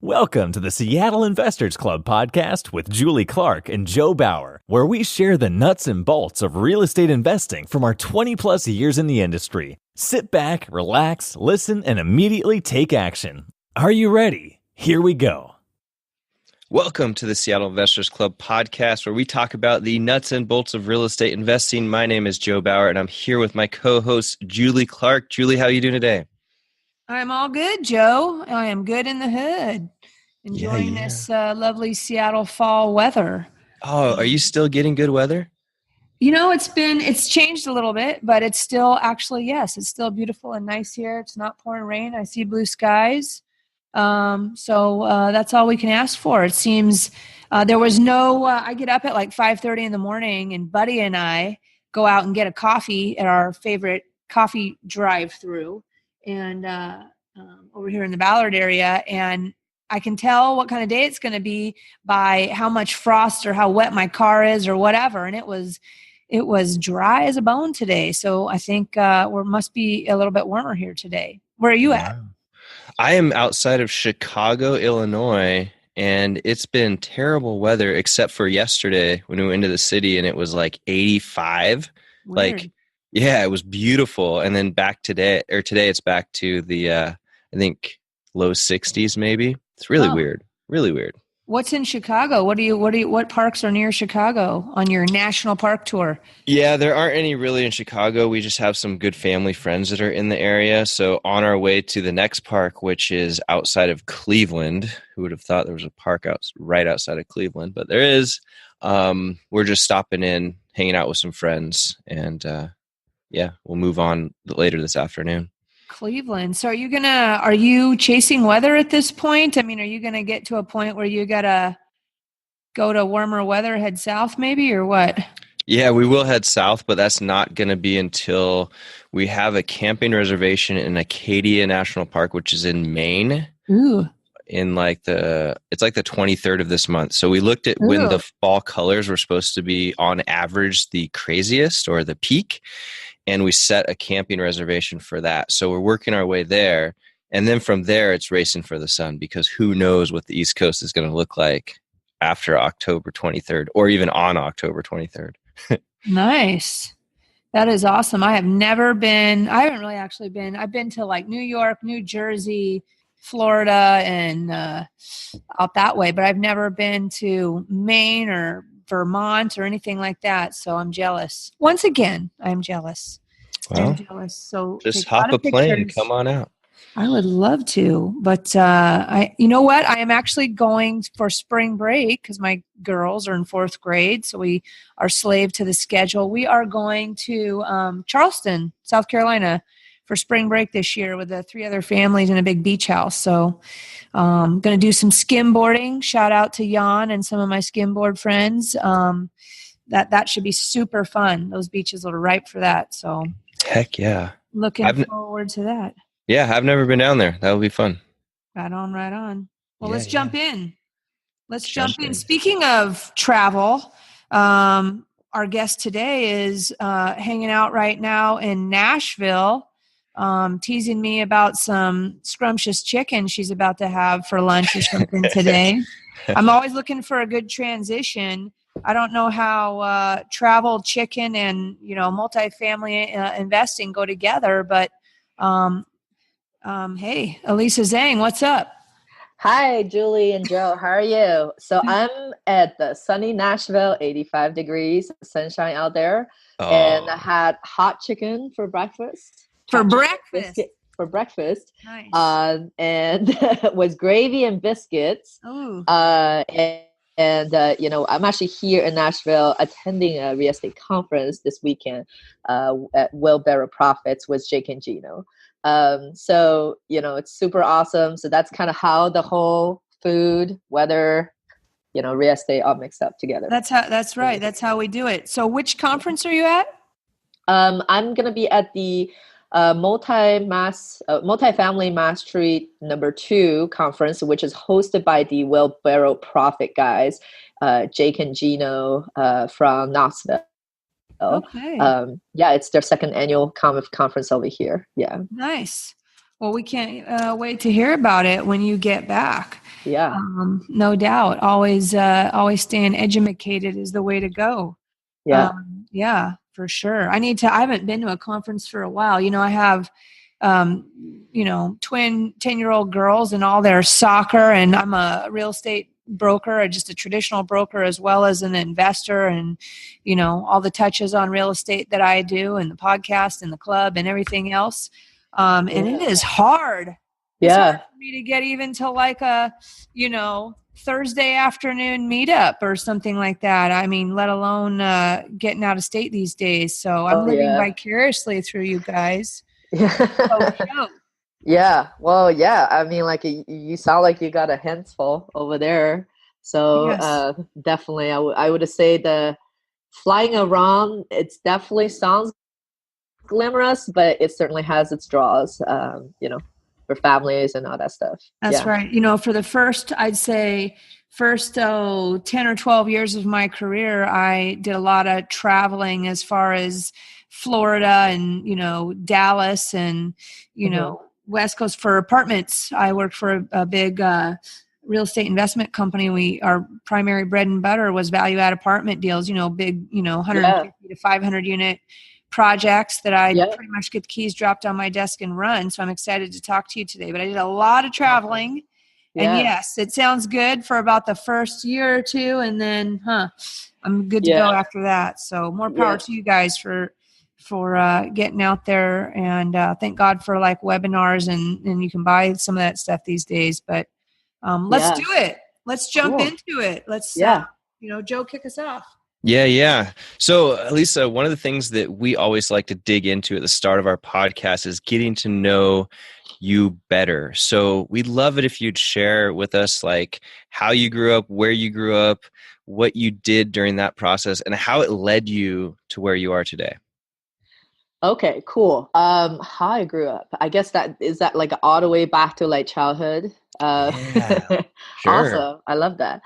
Welcome to the Seattle Investors Club podcast with Julie Clark and Joe Bauer, where we share the nuts and bolts of real estate investing from our 20-plus years in the industry. Sit back, relax, listen, and immediately take action. Are you ready? Here we go. Welcome to the Seattle Investors Club podcast, where we talk about the nuts and bolts of real estate investing. My name is Joe Bauer, and I'm here with my co-host, Julie Clark. Julie, how are you doing today? I'm all good, Joe. I am good in the hood. Enjoying this lovely Seattle fall weather. Oh, are you still getting good weather? You know, it's changed a little bit, but it's still actually, yes, it's still beautiful and nice here. It's not pouring rain. I see blue skies. So that's all we can ask for. It seems there was no, I get up at like 5:30 in the morning, and Buddy and I go out and get a coffee at our favorite coffee drive-through. And over here in the Ballard area, and I can tell what kind of day it's going to be by how much frost or how wet my car is or whatever. And it was dry as a bone today. So I think we must be a little bit warmer here today. Where are you at? I am outside of Chicago, Illinois, and it's been terrible weather except for yesterday when we went into the city and it was like 85. Weird. Yeah, it was beautiful. And then today it's back to the, I think low 60s maybe. It's really weird. Really weird. What's in Chicago? What parks are near Chicago on your national park tour? Yeah, there aren't any really in Chicago. We just have some good family friends that are in the area. So on our way to the next park, which is outside of Cleveland, who would have thought there was a park right outside of Cleveland, but there is. We're just stopping in, hanging out with some friends, and we'll move on later this afternoon. Cleveland. So are you chasing weather at this point? I mean, are you going to get to a point where you got to go to warmer weather, head south maybe, or what? Yeah, we will head south, but that's not going to be until we have a camping reservation in Acadia National Park, which is in Maine. Ooh. It's like the 23rd of this month. So we looked at when the fall colors were supposed to be on average the craziest or the peak. And we set a camping reservation for that. So we're working our way there. And then from there, it's racing for the sun, because who knows what the East Coast is going to look like after October 23rd or even on October 23rd. Nice. That is awesome. I haven't really actually been. I've been to like New York, New Jersey, Florida, and out that way. But I've never been to Maine or Vermont or anything like that. So I'm jealous. Once again, I'm jealous. Well, I'm jealous. So just hop a plane and come on out. I would love to, but you know what? I am actually going for spring break because my girls are in 4th grade. So we are slave to the schedule. We are going to Charleston, South Carolina for spring break this year with the 3 other families in a big beach house. So I'm going to do some skimboarding. Shout out to Jan and some of my skimboard friends. That should be super fun. Those beaches are ripe for that. So heck yeah. Looking forward to that. Yeah, I've never been down there. That would be fun. Right on. Well, let's jump in. Speaking of travel, our guest today is hanging out right now in Nashville, teasing me about some scrumptious chicken she's about to have for lunch or something today. I'm always looking for a good transition. I don't know how travel, chicken, and multifamily investing go together, but hey, Elisa Zhang, what's up? Hi, Julie and Joe. How are you? So I'm at the sunny Nashville, 85 degrees, sunshine out there, and I had hot chicken for breakfast. For breakfast? Nice. And with gravy and biscuits. Ooh. And I'm actually here in Nashville attending a real estate conference this weekend at Wheelbarrow Profits with Jake and Gino. So, it's super awesome. So that's kind of how the whole food, weather, real estate all mixed up together. That's right. That's how we do it. So which conference are you at? I'm going to be at the Multifamily Mastery #2 conference, which is hosted by the Wheelbarrow Profit guys, Jake and Gino from Knoxville. Okay. It's their second annual conference over here. Yeah. Nice. Well, we can't wait to hear about it when you get back. Yeah. No doubt. Always staying educated is the way to go. Yeah. Yeah, for sure. I haven't been to a conference for a while. I have, twin 10-year-old girls and all their soccer, and I'm a real estate broker, or just a traditional broker, as well as an investor, and, all the touches on real estate that I do, and the podcast and the club and everything else. And it is hard. It's hard for me to get even to like a, Thursday afternoon meetup or something like that. I mean, let alone getting out of state these days. So I'm living vicariously through you guys. Yeah. Well, yeah. I mean, like you sound like you got a handful over there. So definitely, I would say the flying around, it's definitely sounds glamorous, but it certainly has its draws, for families and all that stuff. That's right. For the first, I'd say, 10 or 12 years of my career, I did a lot of traveling as far as Florida and, Dallas and, West Coast for apartments. I worked for a big real estate investment company. Our primary bread and butter was value add apartment deals, big, 150 to 500 unit projects that I pretty much get the keys dropped on my desk and run. So I'm excited to talk to you today. But I did a lot of traveling. And yes, it sounds good for about the first year or two. And then, I'm good to go after that. So more power to you guys for getting out there. And thank God for like webinars and you can buy some of that stuff these days. But let's do it. Let's jump into it. Let's, Joe, kick us off. Yeah. So, Elisa, one of the things that we always like to dig into at the start of our podcast is getting to know you better. So we'd love it if you'd share with us like how you grew up, where you grew up, what you did during that process, and how it led you to where you are today. Okay, cool. How I grew up. I guess that like all the way back to like childhood. Sure. Awesome. I love that.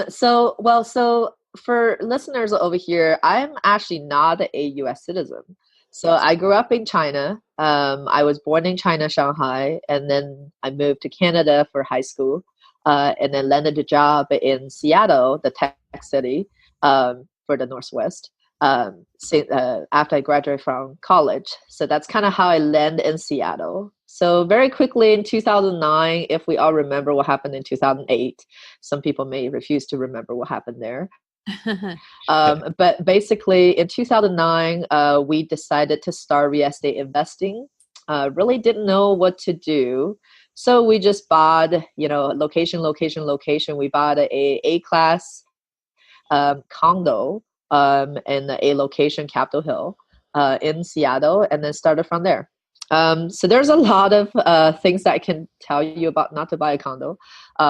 So for listeners over here, I'm actually not a U.S. citizen. So I grew up in China. I was born in China, Shanghai, and then I moved to Canada for high school, and then landed a job in Seattle, the tech city, for the Northwest. After I graduated from college. So that's kind of how I landed in Seattle. So very quickly in 2009, if we all remember what happened in 2008, some people may refuse to remember what happened there. But basically in 2009, we decided to start real estate investing. Really didn't know what to do. So we just bought, location. We bought a class condo in a location, Capitol Hill, in Seattle, and then started from there. So there's a lot of things that I can tell you about not to buy a condo.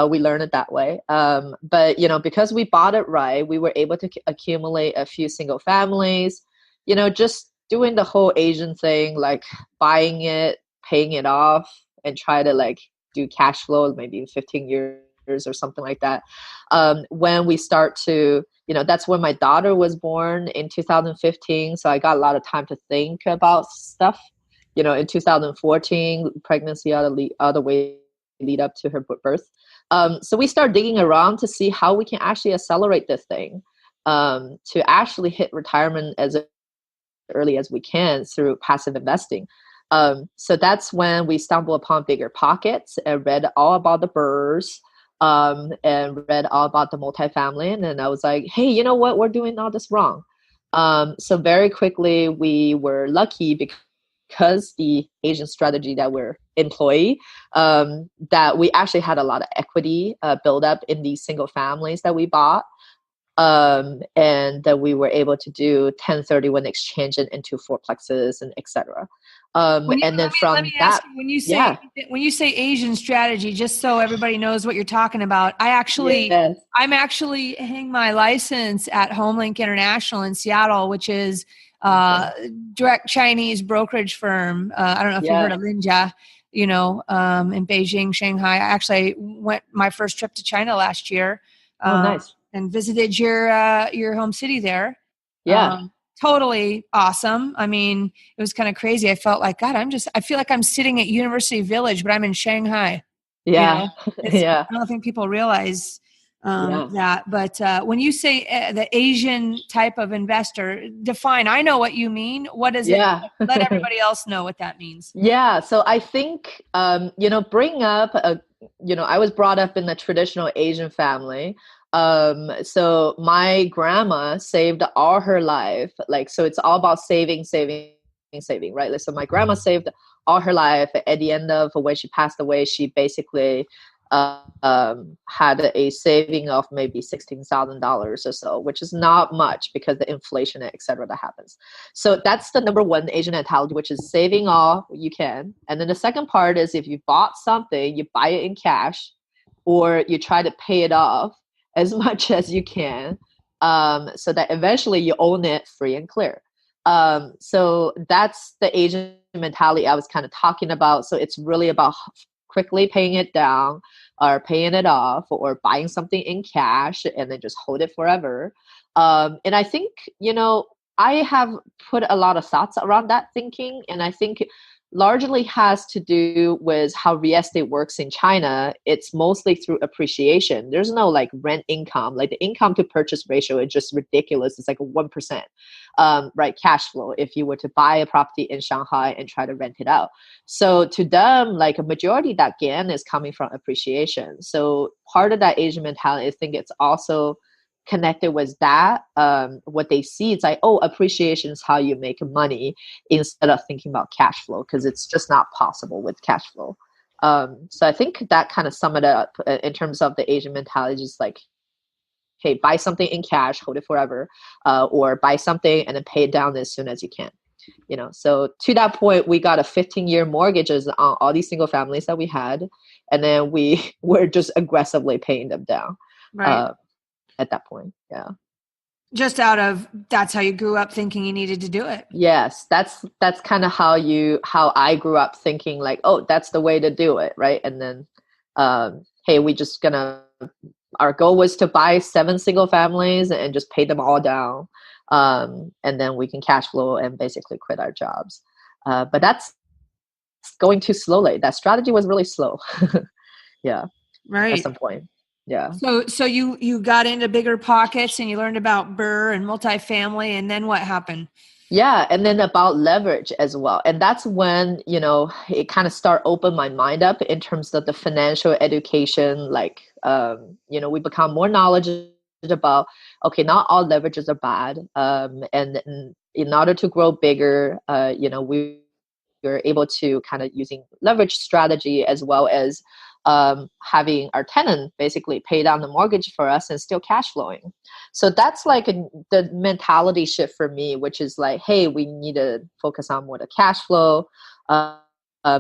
We learned it that way. But, because we bought it right, we were able to accumulate a few single families, just doing the whole Asian thing, like buying it, paying it off, and try to like do cash flow, maybe 15 years or something like that. When we start to, that's when my daughter was born in 2015. So I got a lot of time to think about stuff. In 2014, pregnancy all the way lead up to her birth. So we start digging around to see how we can actually accelerate this thing to actually hit retirement as early as we can through passive investing. So that's when we stumbled upon Bigger Pockets and read all about the BRRRRs. And read all about the multifamily. And then I was like, hey, you know what? We're doing all this wrong. So very quickly, we were lucky because the Asian strategy that we're employee, that we actually had a lot of equity build up in these single families that we bought. And that we were able to do 1031 exchange it into fourplexes and etc. When you say Asian strategy, just so everybody knows what you're talking about, I'm actually hang my license at HomeLink International in Seattle, which is direct Chinese brokerage firm. I don't know if you've heard of Linjia, in Beijing, Shanghai. I actually went my first trip to China last year. Nice. And visited your home city there. totally awesome. I mean, it was kind of crazy. I felt like, God, I feel like I'm sitting at University Village, but I'm in Shanghai. Yeah. I don't think people realize that. But when you say the Asian type of investor, define, I know what you mean. What is it? Let everybody else know what that means. Yeah. So I think, bring up, I was brought up in the traditional Asian family. So my grandma saved all her life. Like, so it's all about saving, right? So my grandma saved all her life. At the end of when she passed away, she basically had a saving of maybe $16,000 or so, which is not much because the inflation, et cetera, that happens. So that's the number one Asian mentality, which is saving all you can. And then the second part is if you bought something, you buy it in cash, or you try to pay it off as much as you can, so that eventually you own it free and clear. So that's the Asian mentality I was kind of talking about. So it's really about quickly paying it down or paying it off or buying something in cash and then just hold it forever. And I think, I have put a lot of thoughts around that thinking. And I think largely has to do with how real estate works in China. It's mostly through appreciation. There's no like rent income, like the income to purchase ratio is just ridiculous. It's like a 1%, right? Cash flow if you were to buy a property in Shanghai and try to rent it out. So to them, like a majority of that gain is coming from appreciation. So part of that Asian mentality, I think it's also connected with that. What they see, it's like, appreciation is how you make money instead of thinking about cash flow, because it's just not possible with cash flow. So I think that kind of sum it up in terms of the Asian mentality, just like, hey, buy something in cash, hold it forever, or buy something and then pay it down as soon as you can. So to that point, we got a 15-year mortgages on all these single families that we had, and then we were just aggressively paying them down. Right. At that point. Yeah. Just that's how you grew up thinking you needed to do it. Yes. That's kind of how I grew up thinking like, that's the way to do it. Right. And then, hey, our goal was to buy 7 single families and just pay them all down. And then we can cash flow and basically quit our jobs. But that's going too slowly. That strategy was really slow. Yeah. Right. At some point. Yeah. So you got into bigger pockets and you learned about BRRRR and multifamily, and then what happened? Yeah. And then about leverage as well. And that's when, it kind of opened my mind up in terms of the financial education. Like, we become more knowledgeable about, okay, not all leverages are bad. And in order to grow bigger, we were able to kind of using leverage strategy as well as having our tenant basically pay down the mortgage for us and still cash flowing. So that's like the mentality shift for me, which is like, hey, we need to focus on more the cash flow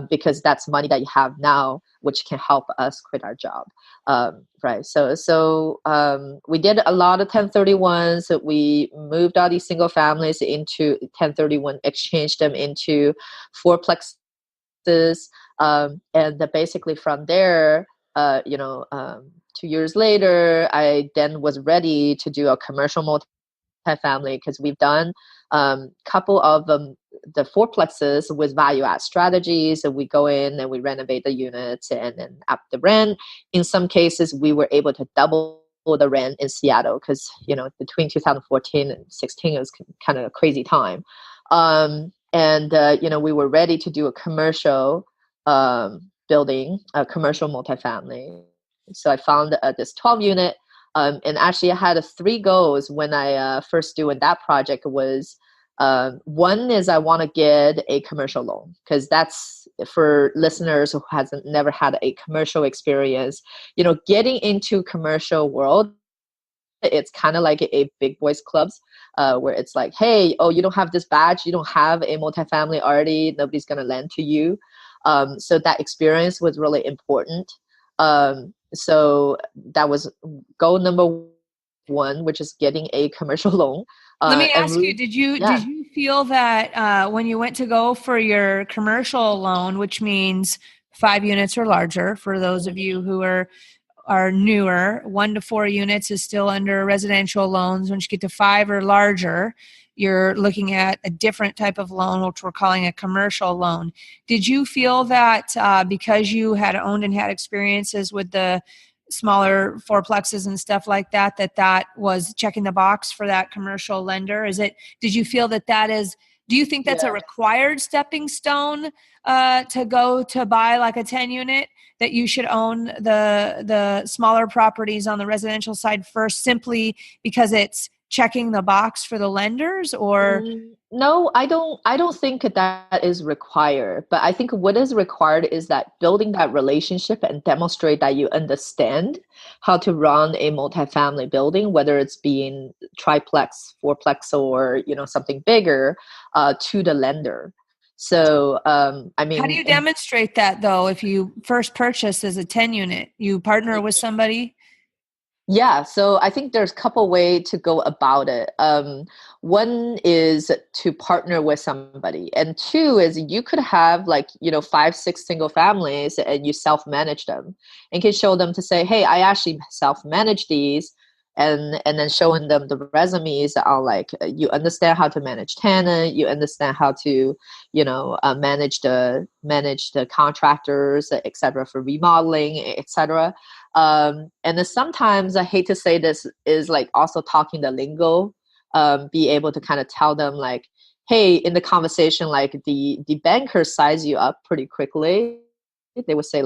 because that's money that you have now, which can help us quit our job. Right. So we did a lot of 1031s. So we moved all these single families into 1031, exchanged them into fourplexes. And basically from there, 2 years later, I then was ready to do a commercial multifamily because we've done couple of the fourplexes with value add strategies. So we go in and we renovate the units and then up the rent. In some cases, we were able to double the rent in Seattle because, between 2014 and 16, it was kind of a crazy time. And we were ready to do a commercial building, a commercial multifamily. So I found this 12 unit, and actually I had 3 goals when I first doing that project was, one is I want to get a commercial loan because that's for listeners who never had a commercial experience, getting into commercial world. It's kind of like a big boys clubs where it's like, hey, you don't have this badge, you don't have a multifamily already, nobody's going to lend to you. So that experience was really important. So that was goal number 1, which is getting a commercial loan. Let me ask you, did you feel that when you went to go for your commercial loan, which means 5 units or larger, for those of you who are newer, 1 to 4 units is still under residential loans. Once you get to 5 or larger, you're looking at a different type of loan, which we're calling a commercial loan. Did you feel that because you had owned and had experiences with the smaller fourplexes and stuff like that, that was checking the box for that commercial lender? Did you feel that is, do you think that's a required stepping stone to go to buy like a 10 unit, that you should own the smaller properties on the residential side first, simply because it's checking the box for the lenders? Or no, I don't think that is required, but I think what is required is that building that relationship and demonstrate that you understand how to run a multifamily building, whether it's being triplex, fourplex, or something bigger, to the lender. So I mean, how do you demonstrate that though? If you first purchase as a 10 unit, you partner with somebody? Yeah, so I think there's a couple ways to go about it. One is to partner with somebody, and two is you could have 5, 6 single families, and you self-manage them, and can show them to say, hey, I actually self-manage these, and then showing them the resumes on you understand how to manage tenant, you understand how to manage the contractors, etc., for remodeling, etc. And then sometimes, I hate to say this, is also talking the lingo, be able to kind of tell them hey, in the conversation, the banker size you up pretty quickly. They would say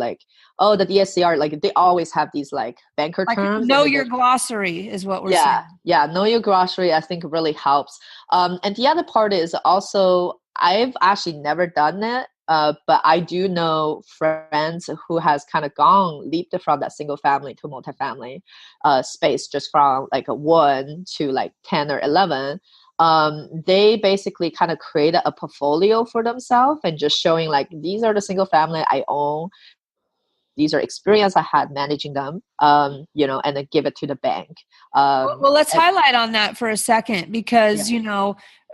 oh, the DSCR, they always have these banker terms. Know your glossary is what we're saying. Yeah, know your glossary, I think really helps. And the other part is also, I've actually never done it, but I do know friends who has kind of leaped from that single family to multifamily space, just from a 1 to 10 or 11. They basically kind of created a portfolio for themselves and just showing these are the single family I own. These are experience I had managing them, and then give it to the bank. Well, let's highlight on that for a second, because,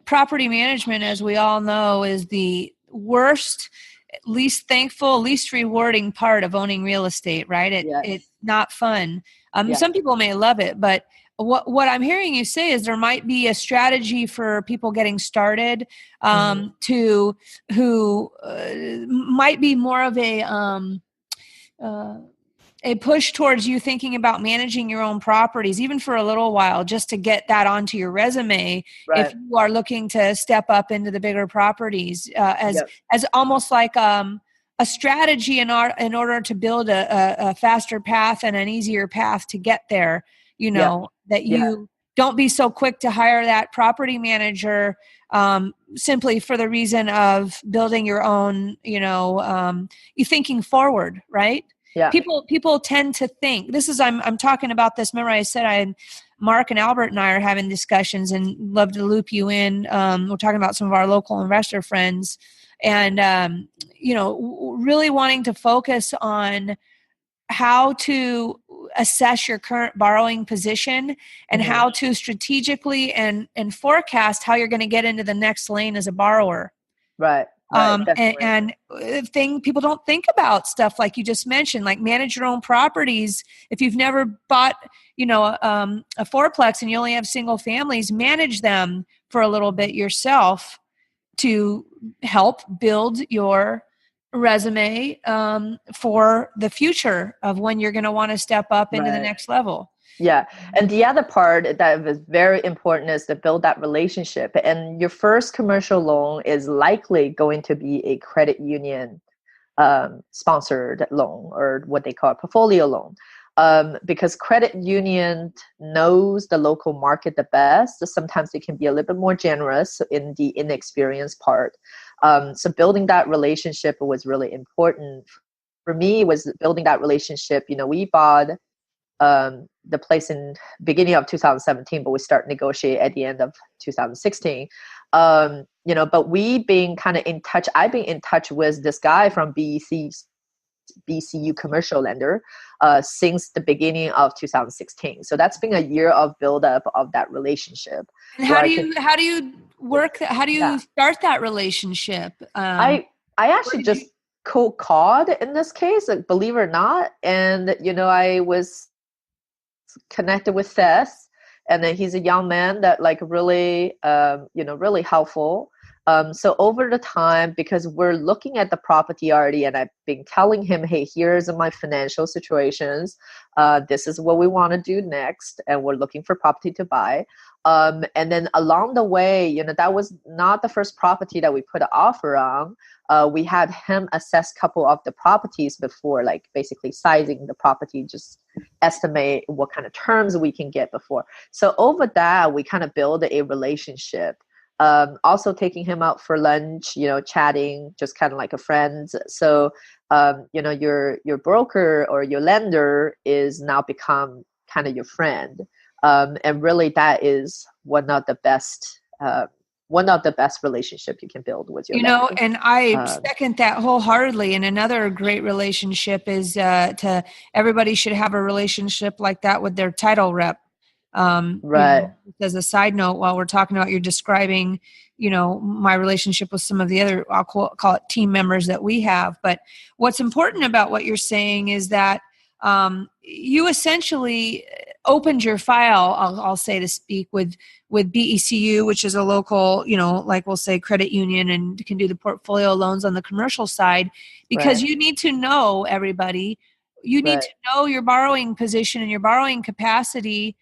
property management, as we all know, is the worst, least thankful, least rewarding part of owning real estate, right? It's not fun. Some people may love it, but what I'm hearing you say is there might be a strategy for people getting started, who might be more of a push towards you thinking about managing your own properties, even for a little while, just to get that onto your resume. Right. If you are looking to step up into the bigger properties, as almost like a strategy in order to build a faster path and an easier path to get there. That you don't be so quick to hire that property manager, simply for the reason of building your own, you thinking forward, right? Yeah. People tend to think this is, I'm talking about this. Remember I said Mark and Albert and I are having discussions, and love to loop you in. We're talking about some of our local investor friends, and, really wanting to focus on how to assess your current borrowing position, and how to strategically and forecast how you're going to get into the next lane as a borrower. Right. And people don't think about stuff like you just mentioned, like manage your own properties. If you've never bought, a fourplex and you only have single families, manage them for a little bit yourself to help build your resume for the future of when you're going to want to step up into the next level. Yeah. And the other part that is very important is to build that relationship. And your first commercial loan is likely going to be a credit union sponsored loan, or what they call a portfolio loan. Because credit union knows the local market the best. So sometimes they can be a little bit more generous in the inexperienced part. So building that relationship was really important. For me, was building that relationship. We bought the place in beginning of 2017, but we start negotiate at the end of 2016. But we being kind of in touch. I've been in touch with this guy from BCU commercial lender since the beginning of 2016. So that's been a year of buildup of that relationship. And how do you work? How do you start that relationship? I actually just cold called in this case, believe it or not, and I was connected with Seth, And then he's a young man that like really, really helpful. So over the time, because we're looking at the property already, and I've been telling him, hey, here's my financial situations. This is what we want to do next. And we're looking for property to buy. And then along the way, that was not the first property that we put an offer on. We had him assess a couple of the properties before, like basically sizing the property, just estimate what kind of terms we can get before. So over that, we kind of build a relationship. Also taking him out for lunch, chatting, just kind of like a friend. So, your broker or your lender is now become kind of your friend. And really that is one of the best relationship you can build with your lender. And I second that wholeheartedly. And another great relationship is everybody should have a relationship like that with their title rep. Right. As a side note, while we're talking about, you're describing, my relationship with some of the other, I'll call it team members that we have. But what's important about what you're saying is that you essentially opened your file, I'll say to speak, with BECU, which is a local, like we'll say credit union, and can do the portfolio loans on the commercial side, because you need to know everybody. You need to know your borrowing position and your borrowing capacity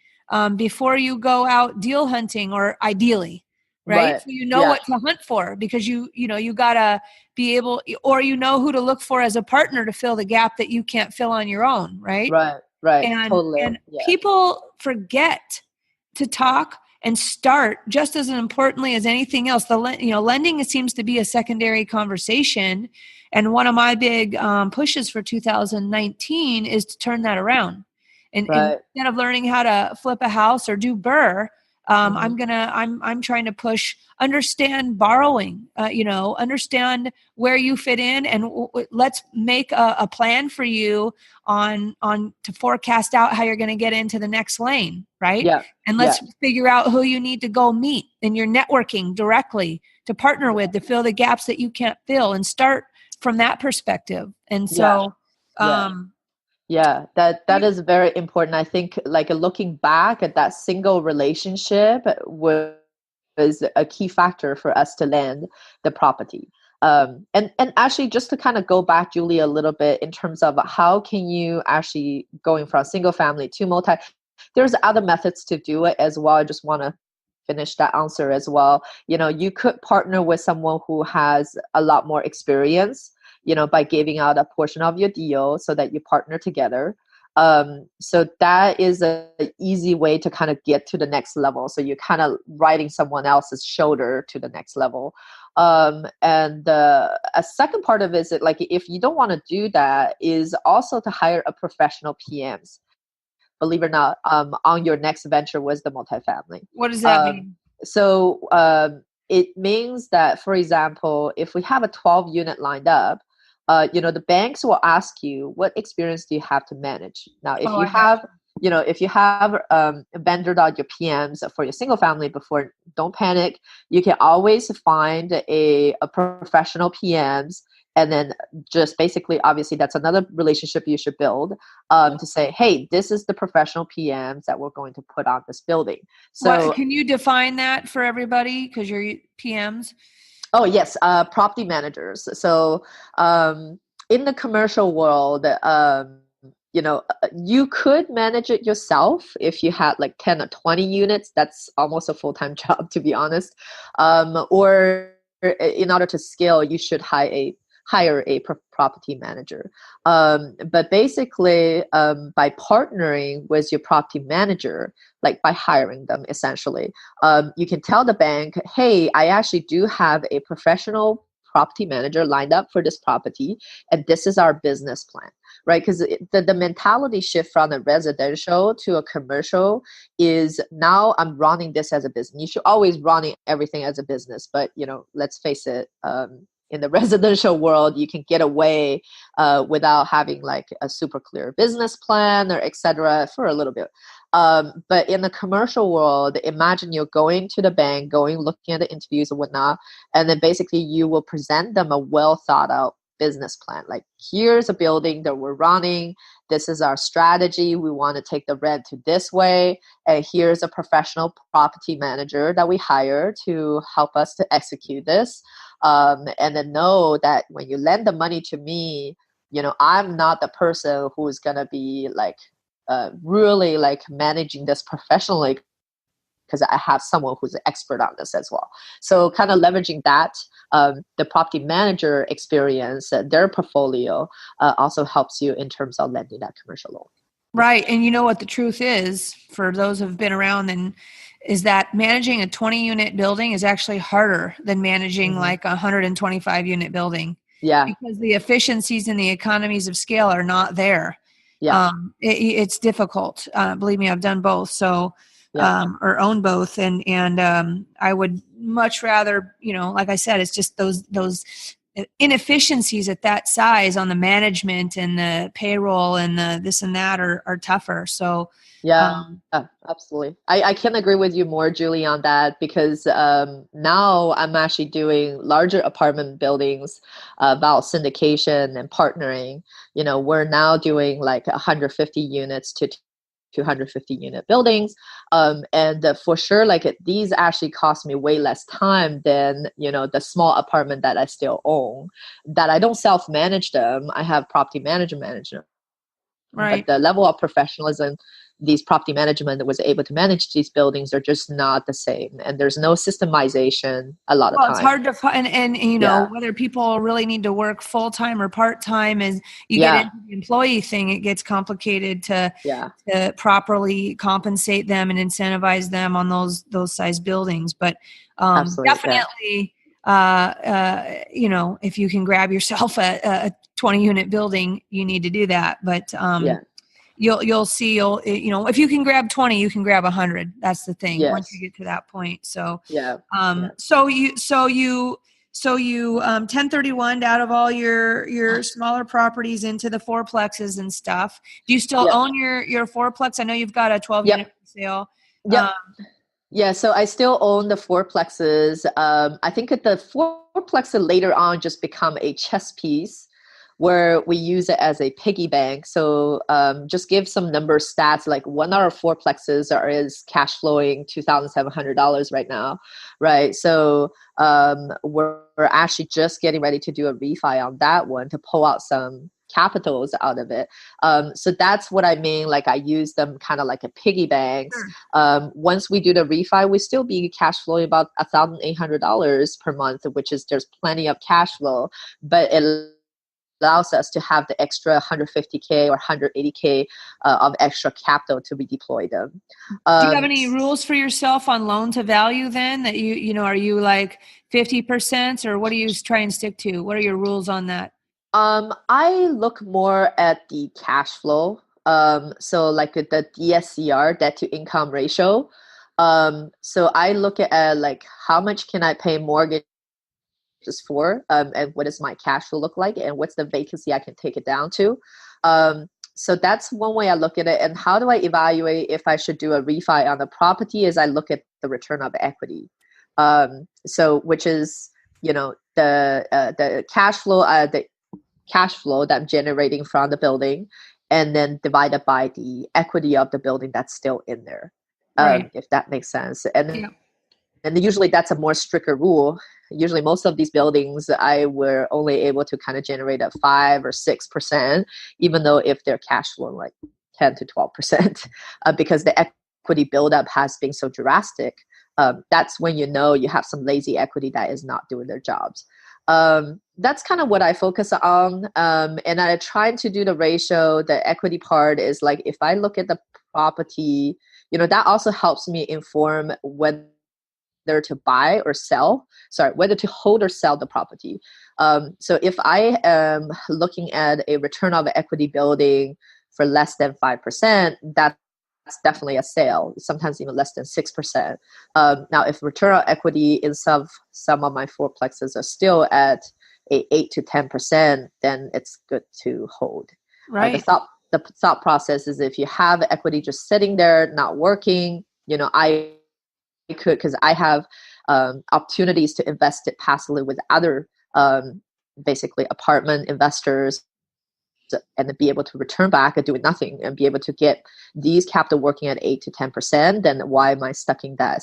before you go out deal hunting, or ideally, right? So what to hunt for, because you gotta be able, or who to look for as a partner to fill the gap that you can't fill on your own, right? Right. And, totally. And people forget to talk and start just as importantly as anything else. Lending seems to be a secondary conversation. And one of my big pushes for 2019 is to turn that around. And instead of learning how to flip a house or do BRRRR, I'm trying to push, understand borrowing, understand where you fit in, and let's make a plan for you on to forecast out how you're going to get into the next lane. Right. Yeah. And let's figure out who you need to go meet in your networking directly to partner with, to fill the gaps that you can't fill, and start from that perspective. And so, that is very important. I think like looking back at that single relationship was a key factor for us to land the property. And actually, just to kind of go back, Julie, a little bit in terms of how can you actually going from single family to multi, there's other methods to do it as well. I just want to finish that answer as well. You could partner with someone who has a lot more experience, by giving out a portion of your deal so that you partner together. So that is an easy way to kind of get to the next level. So you're kind of riding someone else's shoulder to the next level. And a second part of it is that, like, if you don't want to do that, is also to hire a professional PMs. Believe it or not, on your next venture was the multifamily. What does that mean? So it means that, for example, if we have a 12 unit lined up, the banks will ask you, what experience do you have to manage? Now, if you have vendored out your PMs for your single family before, don't panic. You can always find a professional PMs, and then just basically, obviously, that's another relationship you should build to say, hey, this is the professional PMs that we're going to put on this building. So can you define that for everybody? Because you're PMs. Oh, yes. Property managers. So in the commercial world, you could manage it yourself if you had like 10 or 20 units. That's almost a full-time job, to be honest. Or in order to scale, you should hire a property manager. But basically, by partnering with your property manager, like by hiring them, essentially, you can tell the bank, hey, I actually do have a professional property manager lined up for this property, and this is our business plan, right? Because the mentality shift from a residential to a commercial is, now I'm running this as a business. You should always run everything as a business, but let's face it, in the residential world, you can get away without having like a super clear business plan or etc. for a little bit. But in the commercial world, imagine you're going to the bank, looking at the interviews and whatnot, and then basically you will present them a well thought out business plan. Like, here's a building that we're running. This is our strategy. We want to take the rent to this way. And here's a professional property manager that we hire to help us to execute this. And then know that when you lend the money to me, I'm not the person who's going to be like really like managing this professionally, because I have someone who's an expert on this as well. So kind of leveraging that, the property manager experience, their portfolio also helps you in terms of lending that commercial loan. Right. And you know what the truth is, for those who've been around, and is that managing a 20-unit building is actually harder than managing like a 125-unit building. Yeah. Because the efficiencies and the economies of scale are not there. Yeah. It's difficult. Believe me, I've done both. So, or own both. And I would much rather, like I said, it's just those inefficiencies at that size on the management and the payroll and the this and that are tougher. So absolutely. I can agree with you more, Julie, on that, because now I'm actually doing larger apartment buildings about syndication and partnering. We're now doing like 150 units to 250 unit buildings. And for sure, like these actually cost me way less time than, the small apartment that I still own, that I don't self-manage them. I have property manager manage them. right. But the level of professionalism these property management was able to manage these buildings are just not the same. And there's no systemization a lot of times. It's hard to find, and whether people really need to work full-time or part-time, as you get into the employee thing, it gets complicated to properly compensate them and incentivize them on those size buildings. But definitely, if you can grab yourself a 20-unit building, you need to do that. But you'll see, if you can grab 20, you can grab 100. That's the thing. Yes. Once you get to that point. So, so you 1031 out of all your smaller properties into the fourplexes and stuff. Do you still own your fourplex? I know you've got a 12-unit sale. Yeah, so I still own the fourplexes. I think the fourplex later on just become a chess piece where we use it as a piggy bank. So just give some number stats, like one of our fourplexes is cash flowing $2,700 right now, right? So we're actually just getting ready to do a refi on that one to pull out some capitals out of it. So that's what I mean. Like I use them kind of like a piggy banks. Once we do the refi, we still be cash flowing about $1,800 per month, which is there's plenty of cash flow, but it allows us to have the extra 150K or 180K of extra capital to redeploy them. Do you have any rules for yourself on loan to value then, that are you like 50%, or what do you try and stick to? What are your rules on that? I look more at the cash flow. So like the DSCR, debt to income ratio. So I look at like how much can I pay mortgage for, and what does my cash flow look like, and what's the vacancy I can take it down to. So that's one way I look at it. And how do I evaluate if I should do a refi on the property is I look at the return of equity. So which is, the cash flow, that I'm generating from the building, and then divided by the equity of the building that's still in there. If that makes sense. And usually that's a more stricter rule. Usually most of these buildings, I were only able to kind of generate a 5 or 6%, even though if they're cash flow like 10 to 12%, because the equity buildup has been so drastic. That's when you have some lazy equity that is not doing their jobs. That's kind of what I focus on. And I try to do the ratio. The equity part is like, if I look at the property, that also helps me inform whether to buy or sell, whether to hold or sell the property. So if I am looking at a return of equity building for less than 5%, that's definitely a sale, sometimes even less than 6%. Now, if return on equity in some of my fourplexes are still at 8 to 10%, then it's good to hold. Right. The thought process is if you have equity just sitting there, not working, I could, because I have opportunities to invest it passively with other basically apartment investors and then be able to return back and doing nothing and be able to get these capital working at 8 to 10%, then why am I sticking that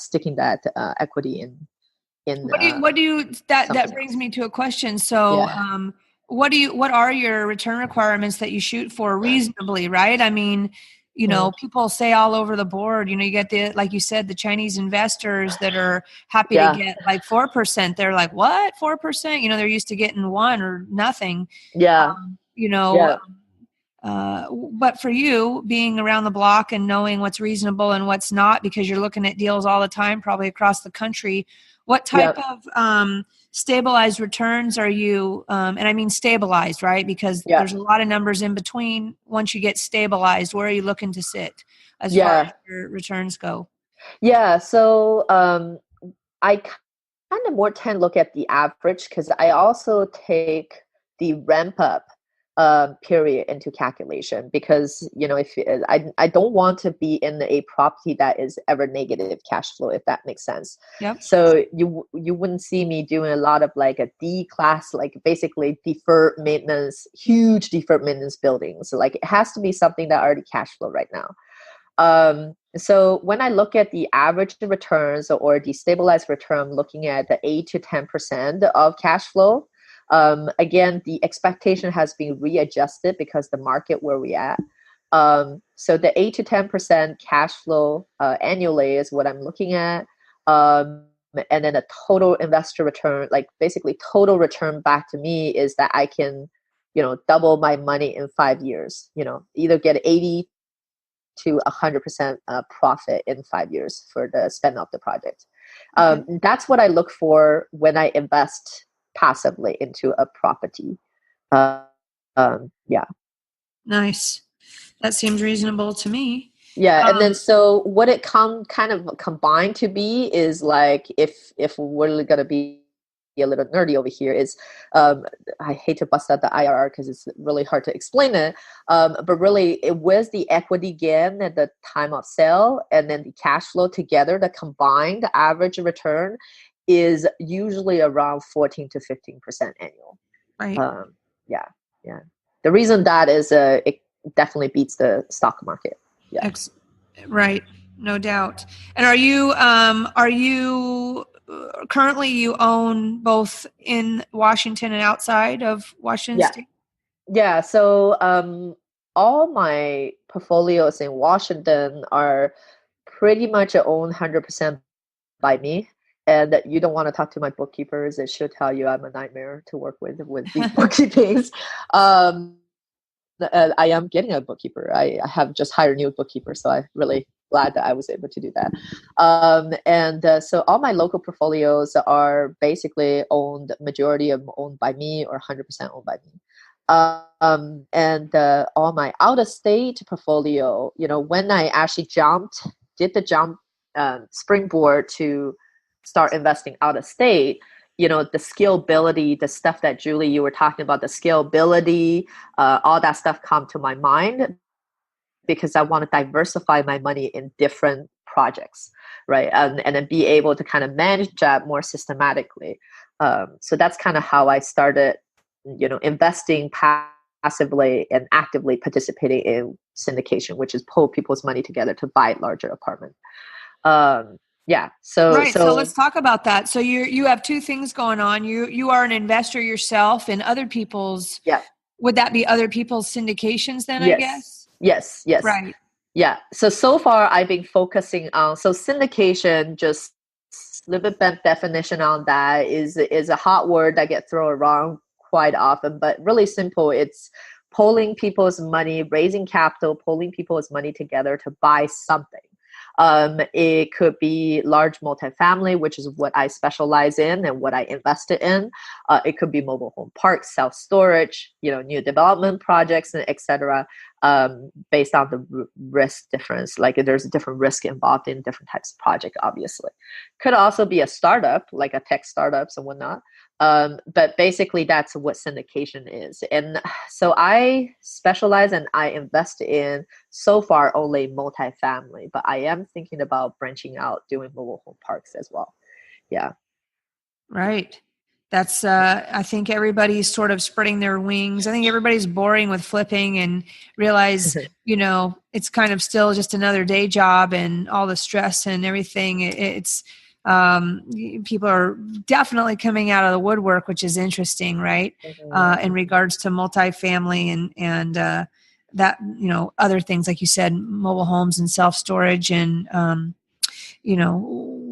equity in What do you that brings else? me to a question. So what are your return requirements that you shoot for reasonably, right? I mean, people say all over the board, you get like you said, the Chinese investors that are happy to get like 4%. They're like, what, 4%? They're used to getting 1 or nothing. Yeah. But for you, being around the block and knowing what's reasonable and what's not, because you're looking at deals all the time, probably across the country, what type of stabilized returns are you, and I mean stabilized, right? Because there's a lot of numbers in between. Once you get stabilized, where are you looking to sit as far as your returns go? Yeah. So I kind of more tend to look at the average because I also take the ramp up period into calculation because if I don't want to be in a property that is ever negative cash flow, if that makes sense. Yep. So you wouldn't see me doing a lot of like a D class, like basically deferred maintenance, huge deferred maintenance buildings. So like it has to be something that already cash flow right now. So when I look at the average returns or the stabilized return, I'm looking at the 8 to 10% of cash flow. Again, the expectation has been readjusted because the market where we at. So the 8 to 10% cash flow annually is what I'm looking at. And then a total investor return, like basically total return back to me is that I can, double my money in 5 years, either get 80 to 100% profit in 5 years for the spend of the project. That's what I look for when I invest passively into a property. Yeah. Nice. That seems reasonable to me. Yeah, and then so what it kind of combined to be is like if we're really gonna be a little nerdy over here is I hate to bust out the IRR because it's really hard to explain it, but really it was the equity gain at the time of sale and then the cash flow together, the combined average return is usually around 14 to 15% annual. Right. Yeah. The reason that is it definitely beats the stock market. Yeah. Right. No doubt. And are you currently you own both in Washington and outside of Washington State? Yeah. So all my portfolios in Washington are pretty much owned 100% by me. And you don't want to talk to my bookkeepers. It should tell you I'm a nightmare to work with these bookkeepings. I am getting a bookkeeper. I have just hired a new bookkeeper, so I'm really glad that I was able to do that. So all my local portfolios are basically majority of owned by me or 100% owned by me. All my out-of-state portfolio, when I actually did the jump springboard to start investing out of state, the scalability, the stuff that Julie, you were talking about, the scalability, all that stuff come to my mind because I want to diversify my money in different projects, right? And then be able to kind of manage that more systematically. So that's kind of how I started, investing passively and actively participating in syndication, which is pull people's money together to buy larger apartment. Yeah. So let's talk about that. So you have two things going on. You are an investor yourself in other people's. Yeah. Would that be other people's syndications then? Yes. I guess. Yes. Right. Yeah. So far I've been focusing on syndication. Just a little bit definition on that is a hot word that gets thrown around quite often, but really simple. It's pulling people's money, raising capital, pulling people's money together to buy something. It could be large multifamily, which is what I specialize in and what I invested in. It could be mobile home parks, self-storage, new development projects, and etc. Based on the risk difference. Like there's a different risk involved in different types of project, obviously. Could also be a startup, like a tech startups and whatnot. But basically that's what syndication is. And so I specialize and I invest in so far only multifamily, but I am thinking about branching out doing mobile home parks as well. Yeah. Right. That's I think everybody's sort of spreading their wings. I think everybody's boring with flipping and realize, it's kind of still just another day job and all the stress and everything. It's people are definitely coming out of the woodwork, which is interesting, right? In regards to multifamily and that, other things, like you said, mobile homes and self-storage and,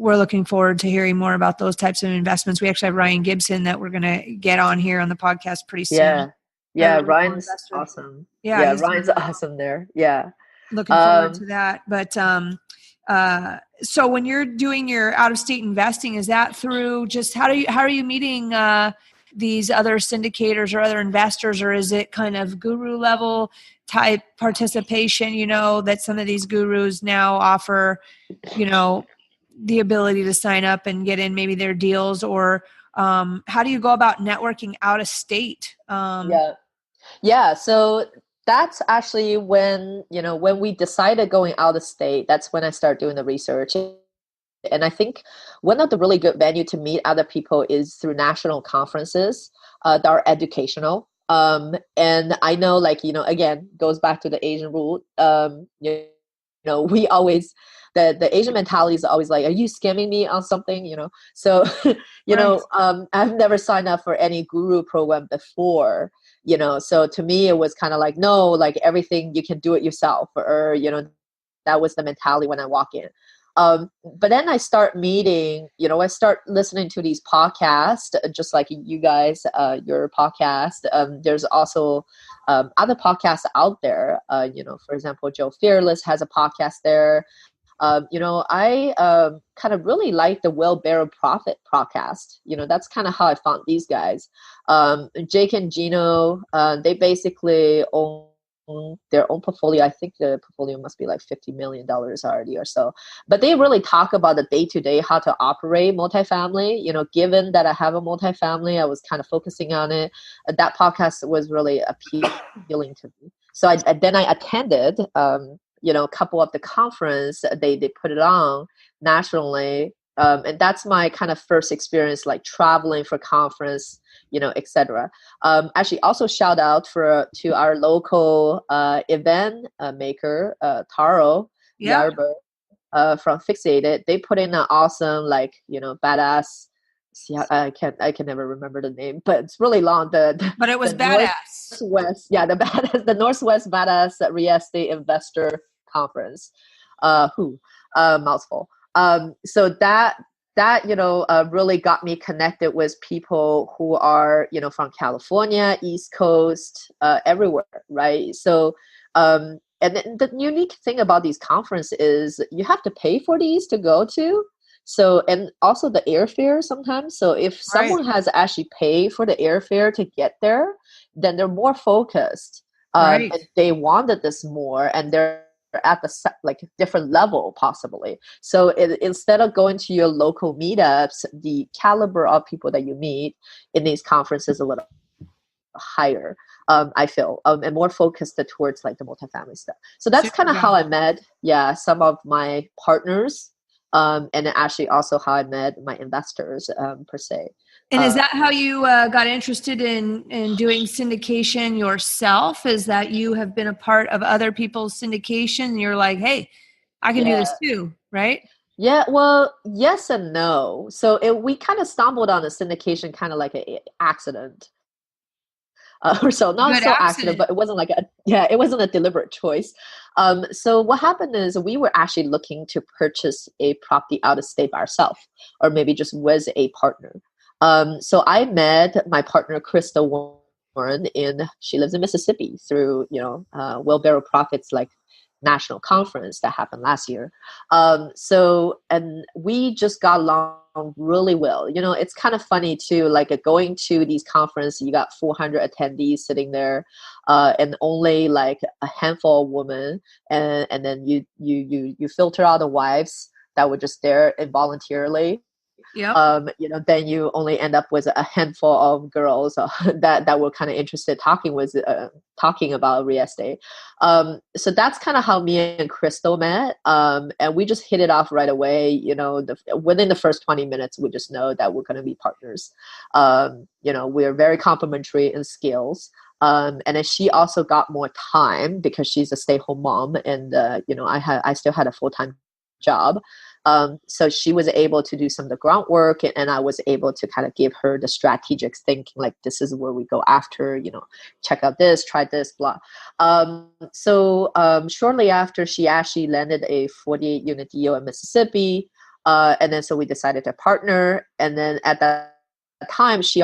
we're looking forward to hearing more about those types of investments. We actually have Ryan Gibson that we're going to get on here on the podcast pretty soon. Yeah. Ryan's awesome. Yeah. Ryan's awesome there. Yeah. Looking forward to that. But, so when you're doing your out-of-state investing, is that through just how are you meeting, these other syndicators or other investors, or is it kind of guru level type participation, that some of these gurus now offer, the ability to sign up and get in maybe their deals, or how do you go about networking out of state? Yeah. So that's actually when we decided going out of state, that's when I started doing the research. And I think one of the really good venue to meet other people is through national conferences that are educational. And I know, again, goes back to the Asian rule. We always, the Asian mentality is always like, are you scamming me on something? So, I've never signed up for any guru program before, so to me, it was kind of like, no, like everything you can do it yourself, or, that was the mentality when I walk in. But then I start meeting, I start listening to these podcasts, just like you guys, your podcast. There's also other podcasts out there. For example, Joe Fearless has a podcast there. I kind of really like the Will Barrow Profit podcast. That's kind of how I found these guys. Jake and Gino, they basically own their own portfolio. I think the portfolio must be like $50 million already or so. But they really talk about the day-to-day, how to operate multifamily. Given that I have a multifamily, I was kind of focusing on it. That podcast was really appealing to me. So then I attended, a couple of the conference. They put it on nationally. And that's my kind of first experience, like traveling for conference, etc. Actually, also shout out to our local event maker, Taro Yarber from Fixated. They put in an awesome, badass. See, I can never remember the name, but it's really long. But it was badass. Northwest, the Northwest Badass Real Estate Investor Conference. Mouthful. So that really got me connected with people who are, from California, East Coast, everywhere, right? So, and the unique thing about these conferences is you have to pay for these to go to. So, and also the airfare sometimes. So if someone has actually paid for the airfare to get there, then they're more focused. And they wanted this more, and they're at the different level possibly. So instead of going to your local meetups, the caliber of people that you meet in these conferences is a little higher, I feel, and more focused towards the multifamily stuff. So that's kind of how I met some of my partners, and actually also how I met my investors per se. And is that how you got interested in doing syndication yourself? Is that you have been a part of other people's syndication and you're like, hey, I can do this too, right? Yeah, well, yes and no. So we kind of stumbled on the syndication kind of like an accident. Or so, not so accident, but it wasn't it wasn't a deliberate choice. So what happened is we were actually looking to purchase a property out of state by ourselves, or maybe just with a partner. So I met my partner, Krista Warren, she lives in Mississippi through, Will Barrow Profits national conference that happened last year. And we just got along really well. It's kind of funny too, going to these conferences, you got 400 attendees sitting there, and only a handful of women. And then you filter out the wives that were just there involuntarily. Yep. Then you only end up with a handful of girls that were kind of interested talking about real estate. So that's kind of how me and Crystal met. And we just hit it off right away. Within the first 20 minutes, we just know that we're going to be partners. We're very complementary in skills. And then she also got more time because she's a stay-home mom, and I still had a full-time job. So she was able to do some of the groundwork, and I was able to kind of give her the strategic thinking, like this is where we go after, check out this, try this, blah. So shortly after, she actually landed a 48 unit deal in Mississippi. And then so we decided to partner. And then at that time, she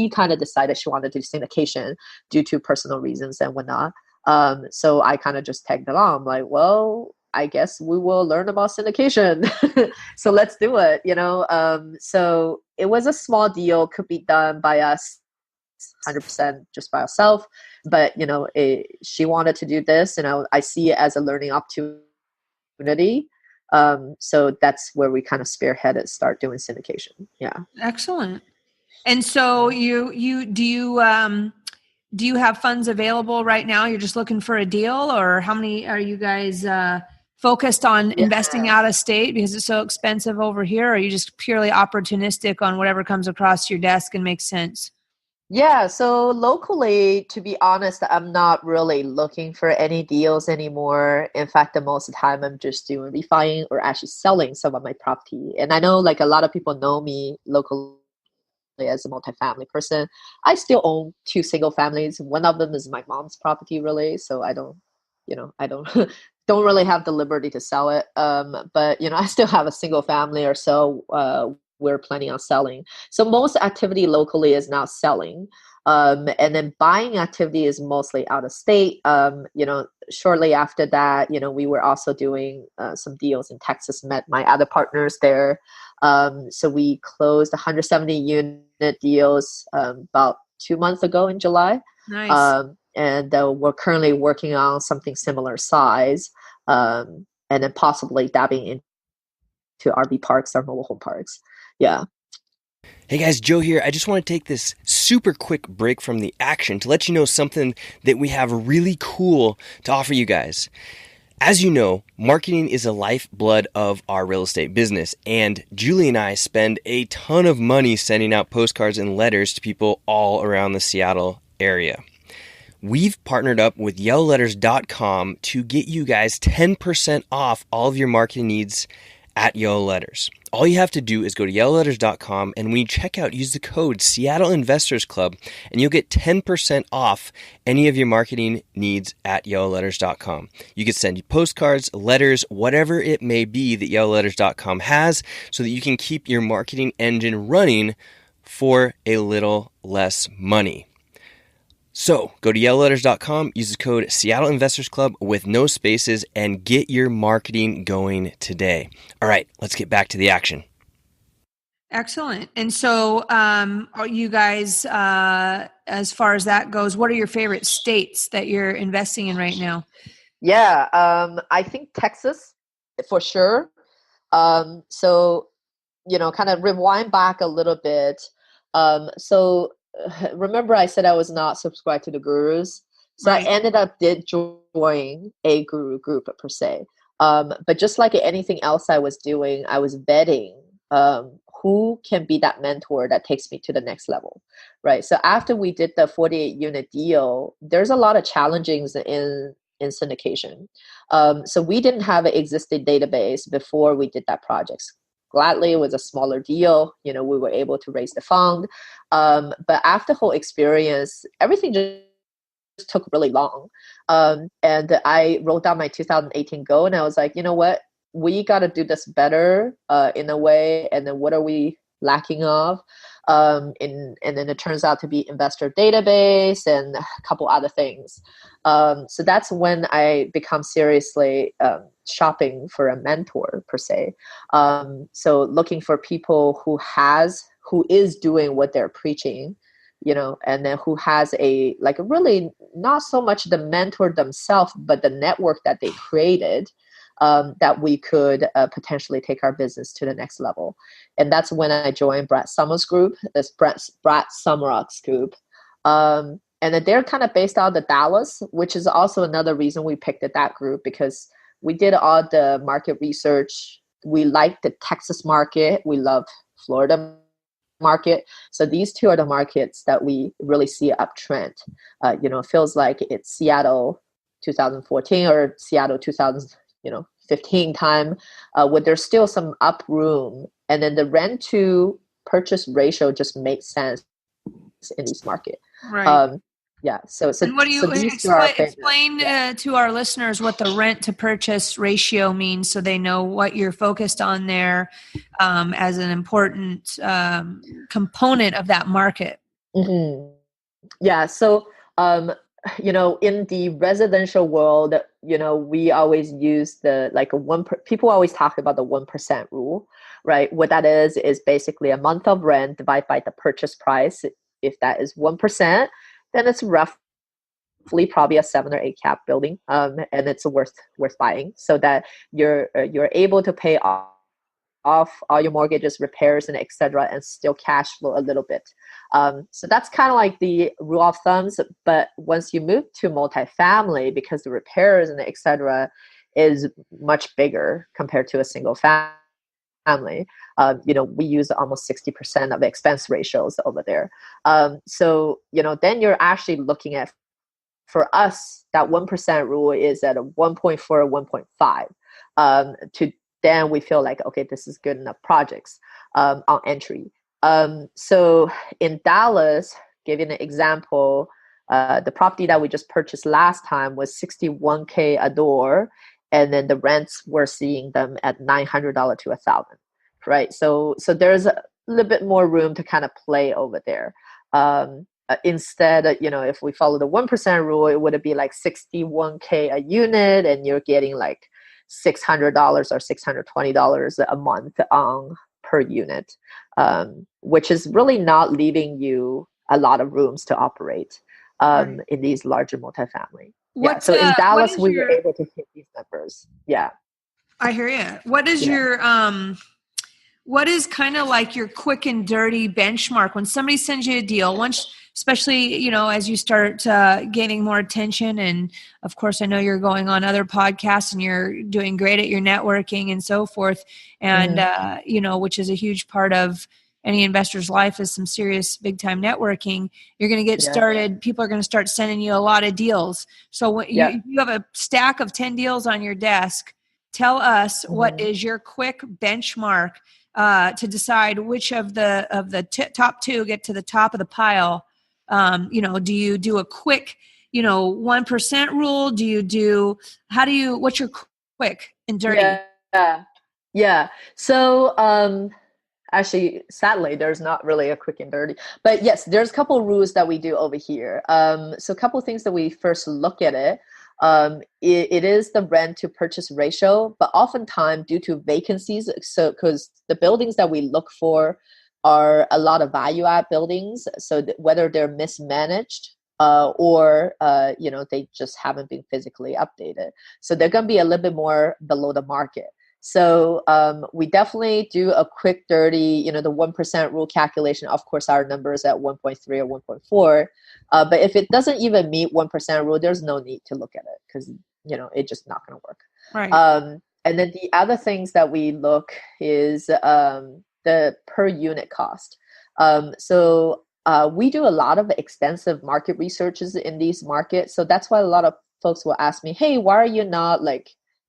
kind of decided she wanted to do syndication due to personal reasons and whatnot. So I kind of just tagged along. I'm like, well, I guess we will learn about syndication. So let's do it, So it was a small deal, could be done by us 100% just by ourselves. But, she wanted to do this, and I see it as a learning opportunity. So that's where we kind of spearheaded, start doing syndication. Yeah. Excellent. And so do you have funds available right now? You're just looking for a deal, or how many are you guys focused on investing out of state because it's so expensive over here? Or are you just purely opportunistic on whatever comes across your desk and makes sense? Yeah, so locally, to be honest, I'm not really looking for any deals anymore. In fact, the most of the time I'm just doing refining or actually selling some of my property. And I know like a lot of people know me locally as a multifamily person. I still own 2 single families. One of them is my mom's property, really. So I don't don't really have the liberty to sell it. But I still have a single family or so. We're planning on selling. So most activity locally is now selling. And then buying activity is mostly out of state. Shortly after that, we were also doing some deals in Texas, met my other partners there. So we closed 170 unit deals about 2 months ago in July. Nice. And we're currently working on something similar size, and then possibly dabbing into RV parks or mobile home parks. Yeah. Hey guys, Joe here. I just want to take this super quick break from the action to let you know something that we have really cool to offer you guys. As you know, marketing is the lifeblood of our real estate business, and Julie and I spend a ton of money sending out postcards and letters to people all around the Seattle area. We've partnered up with YellowLetters.com to get you guys 10% off all of your marketing needs at Yellow Letters. All you have to do is go to YellowLetters.com, and when you check out, use the code Seattle Investors Club, and you'll get 10% off any of your marketing needs at YellowLetters.com. You can send postcards, letters, whatever it may be that YellowLetters.com has, so that you can keep your marketing engine running for a little less money. So go to YellowLetters.com, use the code Seattle Investors Club with no spaces, and get your marketing going today. All right, let's get back to the action. Excellent. And so are you guys, as far as that goes, what are your favorite states that you're investing in right now? Yeah, I think Texas for sure. So, kind of rewind back a little bit. So remember I said I was not subscribed to the gurus. So right. I ended up joining a guru group per se. But just like anything else I was doing, I was vetting who can be that mentor that takes me to the next level, right? So after we did the 48 unit deal, there's a lot of challenges in syndication. So we didn't have an existing database before we did that project. Gladly, it was a smaller deal. We were able to raise the fund. But after the whole experience, everything just took really long. And I wrote down my 2018 goal, and I was like, you know what? We got to do this better in a way. And then what are we lacking of? And then it turns out to be investor database and a couple other things. So that's when I become seriously shopping for a mentor per se. So looking for people who is doing what they're preaching, and then who has a really not so much the mentor themselves, but the network that they created. that we could potentially take our business to the next level. And that's when I joined Brad Summer's group, this Brad Summer's group. And they're kind of based out of Dallas, which is also another reason we picked that group, because we did all the market research. We like the Texas market. We love Florida market. So these two are the markets that we really see an uptrend. It feels like it's Seattle 2014 or Seattle 2015 time, where there's still some up room. And then the rent to purchase ratio just makes sense in this market. Right. Yeah. So and what do you explain to our listeners what the rent to purchase ratio means, so they know what you're focused on there as an important component of that market? Mm-hmm. Yeah. So, in the residential world, we always use people always talk about the 1% rule, right? What that is basically a month of rent divided by the purchase price. If that is 1%, then it's roughly probably a 7 or 8 cap building, and it's worth buying, so that you're able to pay off all your mortgages, repairs, and etc., and still cash flow a little bit. So that's kind of like the rule of thumbs. But once you move to multifamily, because the repairs and etc. is much bigger compared to a single family, we use almost 60% of the expense ratios over there. So then you're actually looking at, for us, that 1% rule is at a 1.4 or 1.5 to then we feel like, okay, this is good enough projects on entry. So in Dallas, giving an example, the property that we just purchased last time was $61K a door, and then the rents we're seeing them at $900 to $1,000, right? So there's a little bit more room to kind of play over there. Instead, if we follow the 1% rule, it would be like $61K a unit, and you're getting like $600 or $620 a month per unit, which is really not leaving you a lot of rooms to operate in these larger multifamily. So in Dallas, we were able to hit these numbers. Yeah, I hear you. What is your what is kind of like your quick and dirty benchmark when somebody sends you a deal? Especially, as you start gaining more attention. And of course, I know you're going on other podcasts and you're doing great at your networking and so forth. And, which is a huge part of any investor's life, is some serious big time networking. You're going to get started. People are going to start sending you a lot of deals. So when you have a stack of 10 deals on your desk, tell us what is your quick benchmark to decide which of the top two get to the top of the pile. Do you do a quick, 1% rule? What's your quick and dirty? Yeah. So, actually, sadly, there's not really a quick and dirty, but yes, there's a couple of rules that we do over here. So a couple of things that we first look at it. It is the rent to purchase ratio, but oftentimes due to vacancies, so because the buildings that we look for are a lot of value add buildings, so whether they're mismanaged or they just haven't been physically updated, so they're going to be a little bit more below the market. So we definitely do a quick dirty, the 1% rule calculation. Of course, our number is at 1.3 or 1.4. But if it doesn't even meet 1% rule, there's no need to look at it, because, it's just not going to work. Right. And then the other things that we look is the per unit cost. So we do a lot of extensive market researches in these markets. So that's why a lot of folks will ask me, hey, why are you not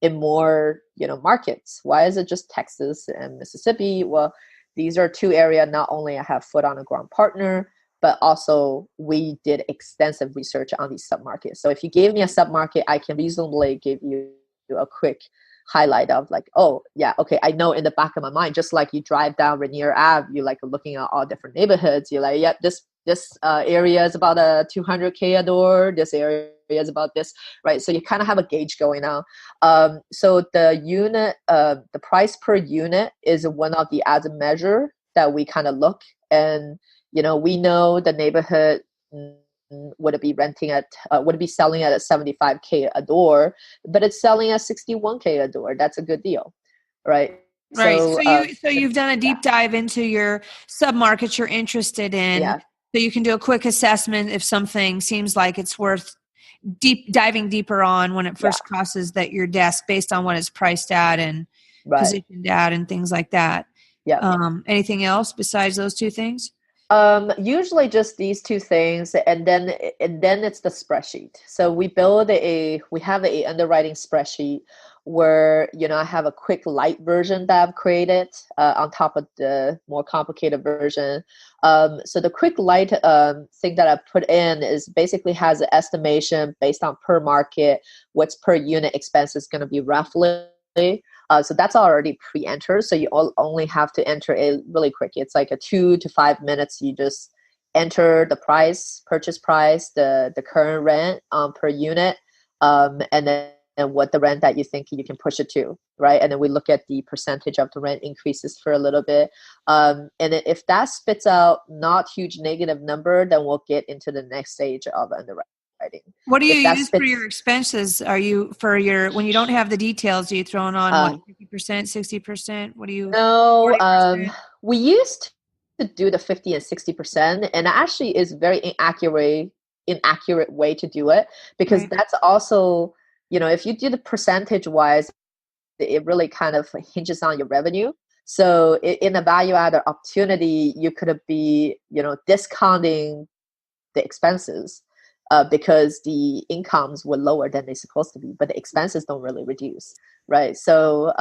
in more, markets? Why is it just Texas and Mississippi? Well, these are two areas not only I have foot on the ground partner, but also we did extensive research on these submarkets. So if you gave me a submarket, I can reasonably give you a quick highlight of I know in the back of my mind, just like you drive down Rainier Ave, you're looking at all different neighborhoods. You're like, this area is about a 200K a door. This area is about this, right? So you kind of have a gauge going on. So the unit, the price per unit is one of the other measure that we kind of look, and we know the neighborhood would it be would it be selling at a 75K a door, but it's selling at 61K a door. That's a good deal, right? Right. So, So you've done a deep dive into your submarkets you're interested in. yeah. So you can do a quick assessment if something seems like it's worth diving deeper on when it first crosses your desk based on what it's priced at and positioned at and things like that. Yeah. Anything else besides those two things? Usually just these two things, and then it's the spreadsheet. So we have a underwriting spreadsheet where, I have a quick light version that I've created on top of the more complicated version. So the quick light thing that I put in is basically has an estimation based on per market, what's per unit expenses going to be roughly. So that's already pre-entered. So you only have to enter it really quick. It's like a 2 to 5 minutes. You just enter the price, purchase price, the current rent per unit, and then what the rent that you think you can push it to, right? And then we look at the percentage of the rent increases for a little bit. And if that spits out not huge negative number, then we'll get into the next stage of underwriting. What do you use for your expenses? Are you when you don't have the details, are you throwing on 50%, 60%? What do you? No, we used to do the 50 and 60%, and actually is very inaccurate way to do it, because that's also, if you do the percentage wise, it really kind of hinges on your revenue. So in a value added opportunity, you could be, discounting the expenses because the incomes were lower than they're supposed to be, but the expenses don't really reduce, right? So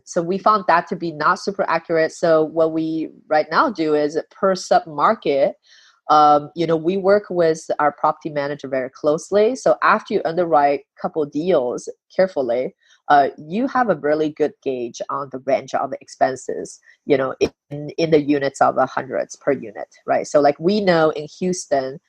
so we found that to be not super accurate. So what we right now do is per sub market, we work with our property manager very closely. So after you underwrite a couple of deals carefully, you have a really good gauge on the range of the expenses, in the units of hundreds per unit, right? So like we know in Houston,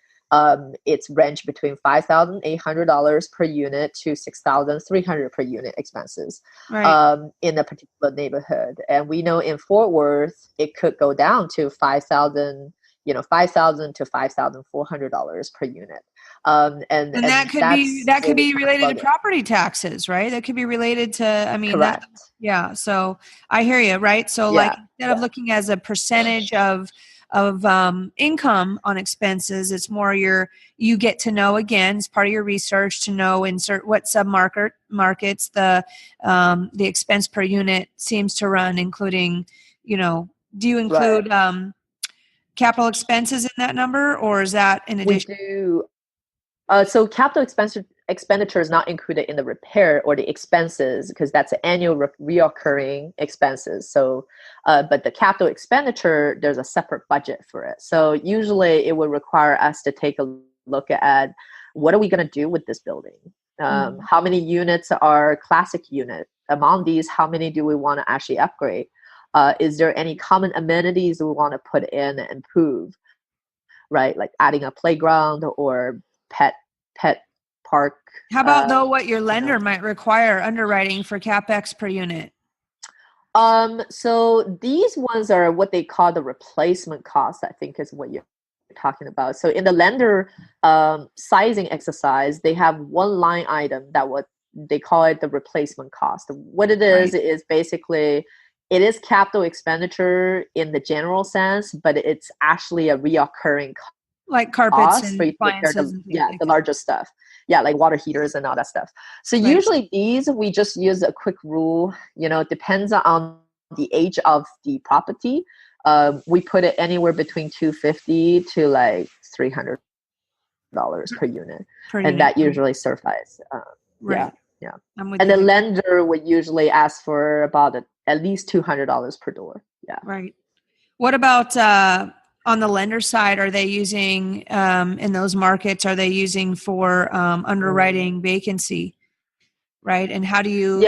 it's ranged between $5,800 per unit to $6,300 per unit expenses in a particular neighborhood. And we know in Fort Worth, it could go down to $5,000 to $5,400 per unit. And that could be related to property taxes, right? That could be related to, correct. So I hear you, right? So like instead of looking as a percentage of income on expenses, it's more you get to know, again, as part of your research, to know what markets the expense per unit seems to run, including, do you include capital expenses in that number, or is that in addition? We do. So capital expenditure is not included in the repair or the expenses, because that's an annual reoccurring expenses. So, but the capital expenditure, there's a separate budget for it. So usually it would require us to take a look at what are we going to do with this building? How many units are classic unit? Among these, how many do we want to actually upgrade? Is there any common amenities we want to put in and improve? Right, like adding a playground or pet park. How about though what your lender might require underwriting for CapEx per unit? So these ones are what they call the replacement cost, I think is what you're talking about. So in the lender sizing exercise, they have one line item that what they call it the replacement cost. What it is basically, it is capital expenditure in the general sense, but it's actually a reoccurring cost. Like carpets and appliances. The larger stuff. Yeah, like water heaters and all that stuff. So usually these, we just use a quick rule, depends on the age of the property. We put it anywhere between $250 to like $300 per unit. And that usually suffices. Yeah. And the lender would usually ask for about at least $200 per door. Yeah. Right. What about on the lender side? Are they using in those markets? Are they using for underwriting vacancy? Right. And how do you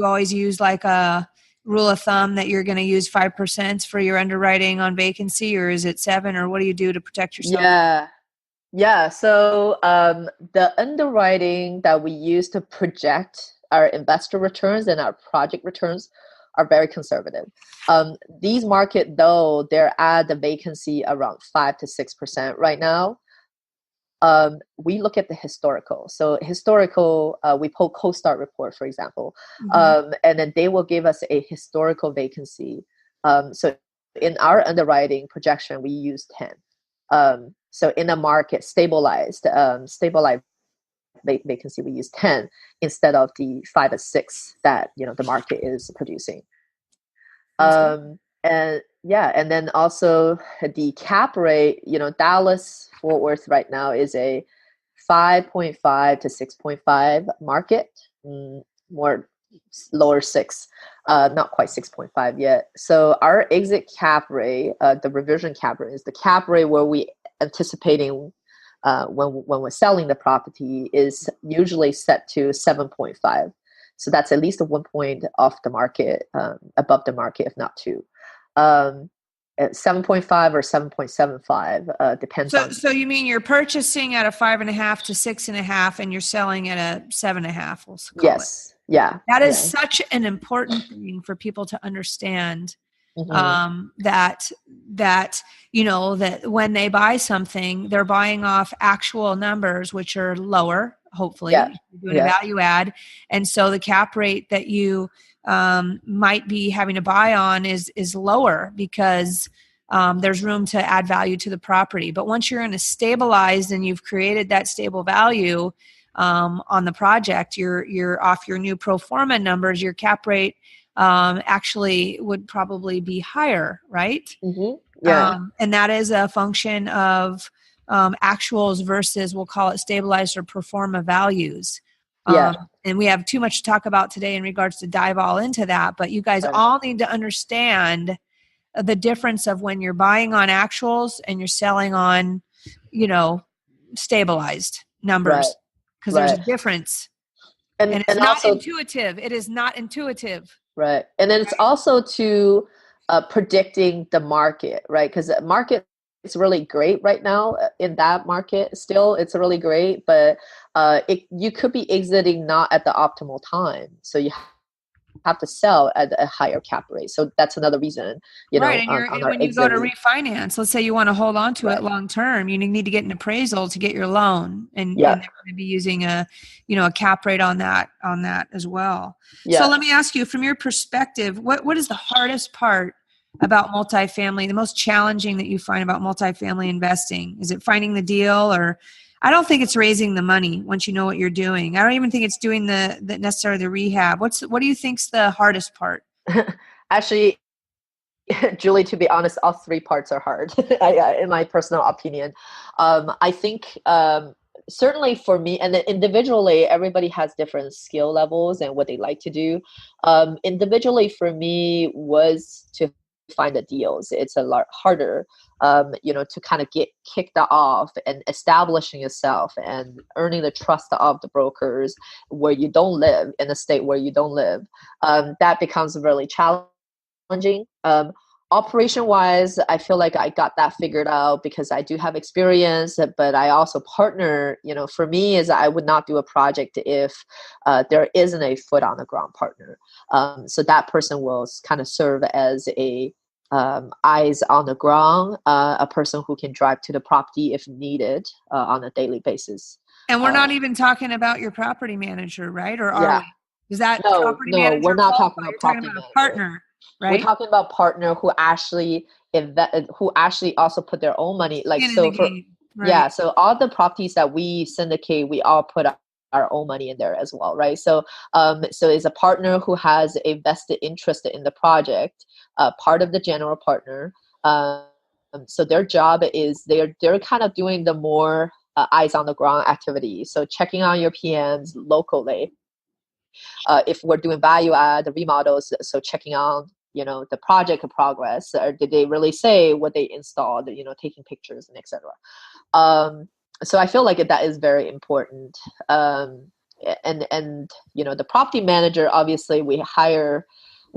always use like a rule of thumb that you're going to use 5% for your underwriting on vacancy, or is it 7%, or what do you do to protect yourself? Yeah. So the underwriting that we use to project our investor returns and our project returns are very conservative. These market, though, they're at the vacancy around 5 to 6% right now. we look at the historical. So historical, we pull CoStar report, for example, and then they will give us a historical vacancy. So in our underwriting projection, we use 10. So in a market stabilized vacancy, we use 10 instead of the 5 or 6 that the market is producing. And then also the cap rate, Dallas Fort Worth right now is a 5.5 to 6.5 market, more lower 6, not quite 6.5 yet. So our exit cap rate, the reversion cap rate, is the cap rate where we anticipating when we're selling the property is usually set to 7.5. So that's at least a 1 point off the market, above the market, if not 2. At 7.5 or 7.75 depends on. So you mean you're purchasing at a 5.5 to 6.5, and you're selling at a 7.5? We'll call Yes. it. Yeah. That is such an important thing for people to understand. That when they buy something, they're buying off actual numbers, which are lower, hopefully, if you're doing a value add. And so the cap rate that you might be having to buy on is lower because there's room to add value to the property. But once you're in a stabilized and you've created that stable value on the project, you're off your new pro forma numbers, your cap rate actually would probably be higher, right? And that is a function of actuals versus, we'll call it stabilized or pro forma values. And we have too much to talk about today in regards to dive all into that, but you guys all need to understand the difference of when you're buying on actuals and you're selling on, stabilized numbers, because there's a difference. And it's not also intuitive. It is not intuitive. Right. And then it's also to predicting the market, right? Because the market is really great right now in that market. Still, it's really great, but you could be exiting not at the optimal time. So you have to sell at a higher cap rate. So that's another reason, right. And when you go to refinance, let's say you want to hold on to it long term, you need to get an appraisal to get your loan, and they're going to be using a cap rate on that as well. So let me ask you, from your perspective, what is the hardest part about multifamily, the most challenging that you find about multifamily investing? Is it finding the deal, or I don't think it's raising the money once you know what you're doing. I don't even think it's doing the necessarily the rehab. What do you think's the hardest part? Actually, Julie, to be honest, all 3 parts are hard, in my personal opinion. I think certainly for me, and individually, everybody has different skill levels and what they like to do. Individually, for me, was to find the deals. It's a lot harder, to kind of get kicked off and establishing yourself and earning the trust of the brokers where you don't live, in a state where you don't live. That becomes really challenging. Operation wise, I feel like I got that figured out because I do have experience, but I also partner. For me, is I would not do a project if there isn't a foot on the ground partner. So that person will kind of serve as a eyes on the ground, a person who can drive to the property if needed on a daily basis. And we're not even talking about your property manager, right? Or are we? Is that property manager? No, we're not talking about property manager. Partner, right? We're talking about partner who actually also put their own money. So all the properties that we syndicate, we all put our own money in there as well, right? So it's a partner who has a vested interest in the project, part of the general partner. So their job is they're kind of doing the more eyes on the ground activity. So checking on your PMs locally. If we're doing value add, the remodels, so checking on the project progress, or did they really say what they installed? Taking pictures and etc. So I feel like that is very important. And the property manager, obviously we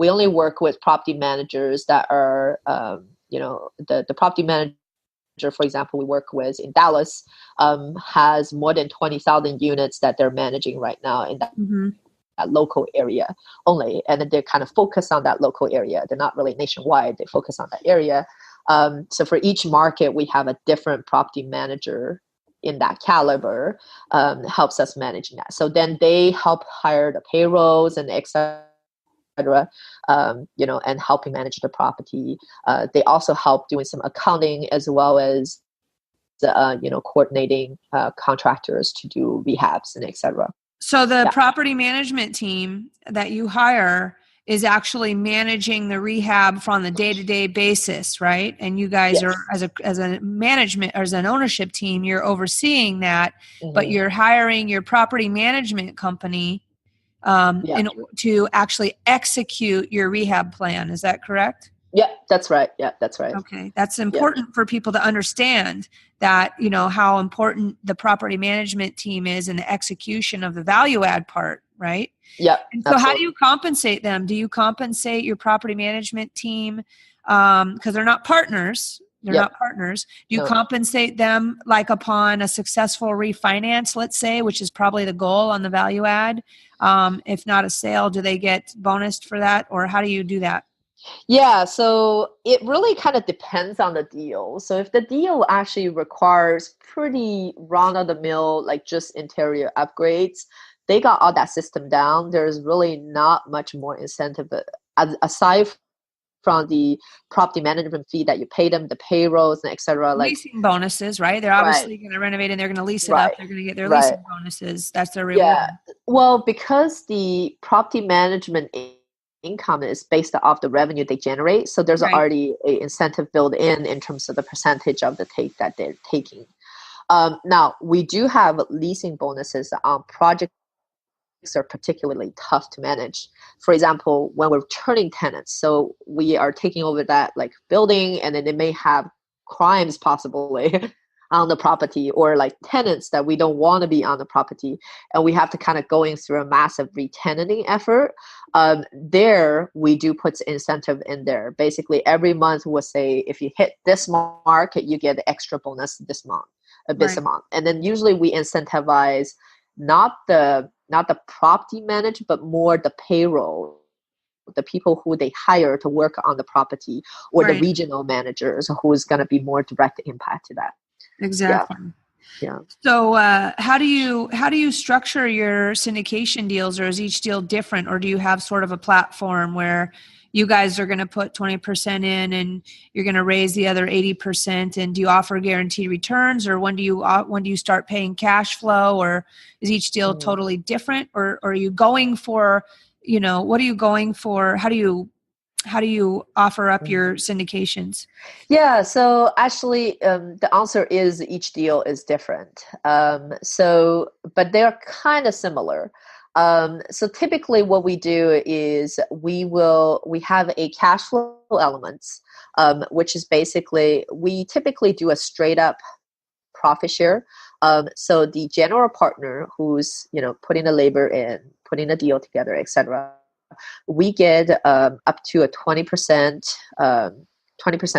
only work with property managers that are, the property manager, for example, we work with in Dallas, has more than 20,000 units that they're managing right now in that, that local area only. And then they're kind of focused on that local area. They're not really nationwide. They focus on that area. So for each market, we have a different property manager in that caliber helps us managing that. So then they help hire the payrolls and etc. And helping manage the property. They also help doing some accounting as well as coordinating contractors to do rehabs and etc. So the property management team that you hire is actually managing the rehab from the day-to-day basis, right? And you guys are as a management or as an ownership team, you're overseeing that, but you're hiring your property management company to actually execute your rehab plan. Is that correct? Yeah, that's right. Yeah, that's right. Okay. That's important for people to understand that, how important the property management team is in the execution of the value add part, right? Yeah. And so how do you compensate them? Do you compensate your property management team? Because they're not partners. They're not partners. Do you compensate them like upon a successful refinance, let's say, which is probably the goal on the value add? If not a sale, do they get bonused for that? Or how do you do that? Yeah, so it really kind of depends on the deal. So if the deal actually requires pretty run-of-the-mill, like just interior upgrades, they got all that system down. There's really not much more incentive aside from the property management fee that you pay them, the payrolls and etc. Leasing bonuses, right? They're obviously going to renovate and they're going to lease it up. They're going to get their leasing bonuses. That's their reward. Yeah. Well, because the property management income is based off the revenue they generate, so there's already an incentive built in terms of the percentage of the take that they're taking. Now, we do have leasing bonuses on projects are particularly tough to manage. For example, when we're turning tenants, so we are taking over that like building, and then they may have crimes possibly on the property, or like tenants that we don't want to be on the property, and we have to kind of going through a massive re-tenanting effort. There we do put incentive in there. Basically every month we'll say, if you hit this mark, you get the extra bonus this month, this amount. And then usually we incentivize not the property manager, but more the payroll, the people who they hire to work on the property, or the regional managers who's going to be more direct impact to that. Exactly. Yeah. So how do you structure your syndication deals, or is each deal different, or do you have sort of a platform where you guys are going to put 20% in and you're going to raise the other 80%? And do you offer guaranteed returns, or when do you start paying cash flow, or is each deal totally different, or are you going for, what are you going for? How do you offer up your syndications? Yeah, so actually the answer is each deal is different. But they're kind of similar. So typically what we do is we have a cash flow elements, which is basically, we typically do a straight up profit share. So the general partner who's, putting the labor in, putting the deal together, etc., we get up to a 20%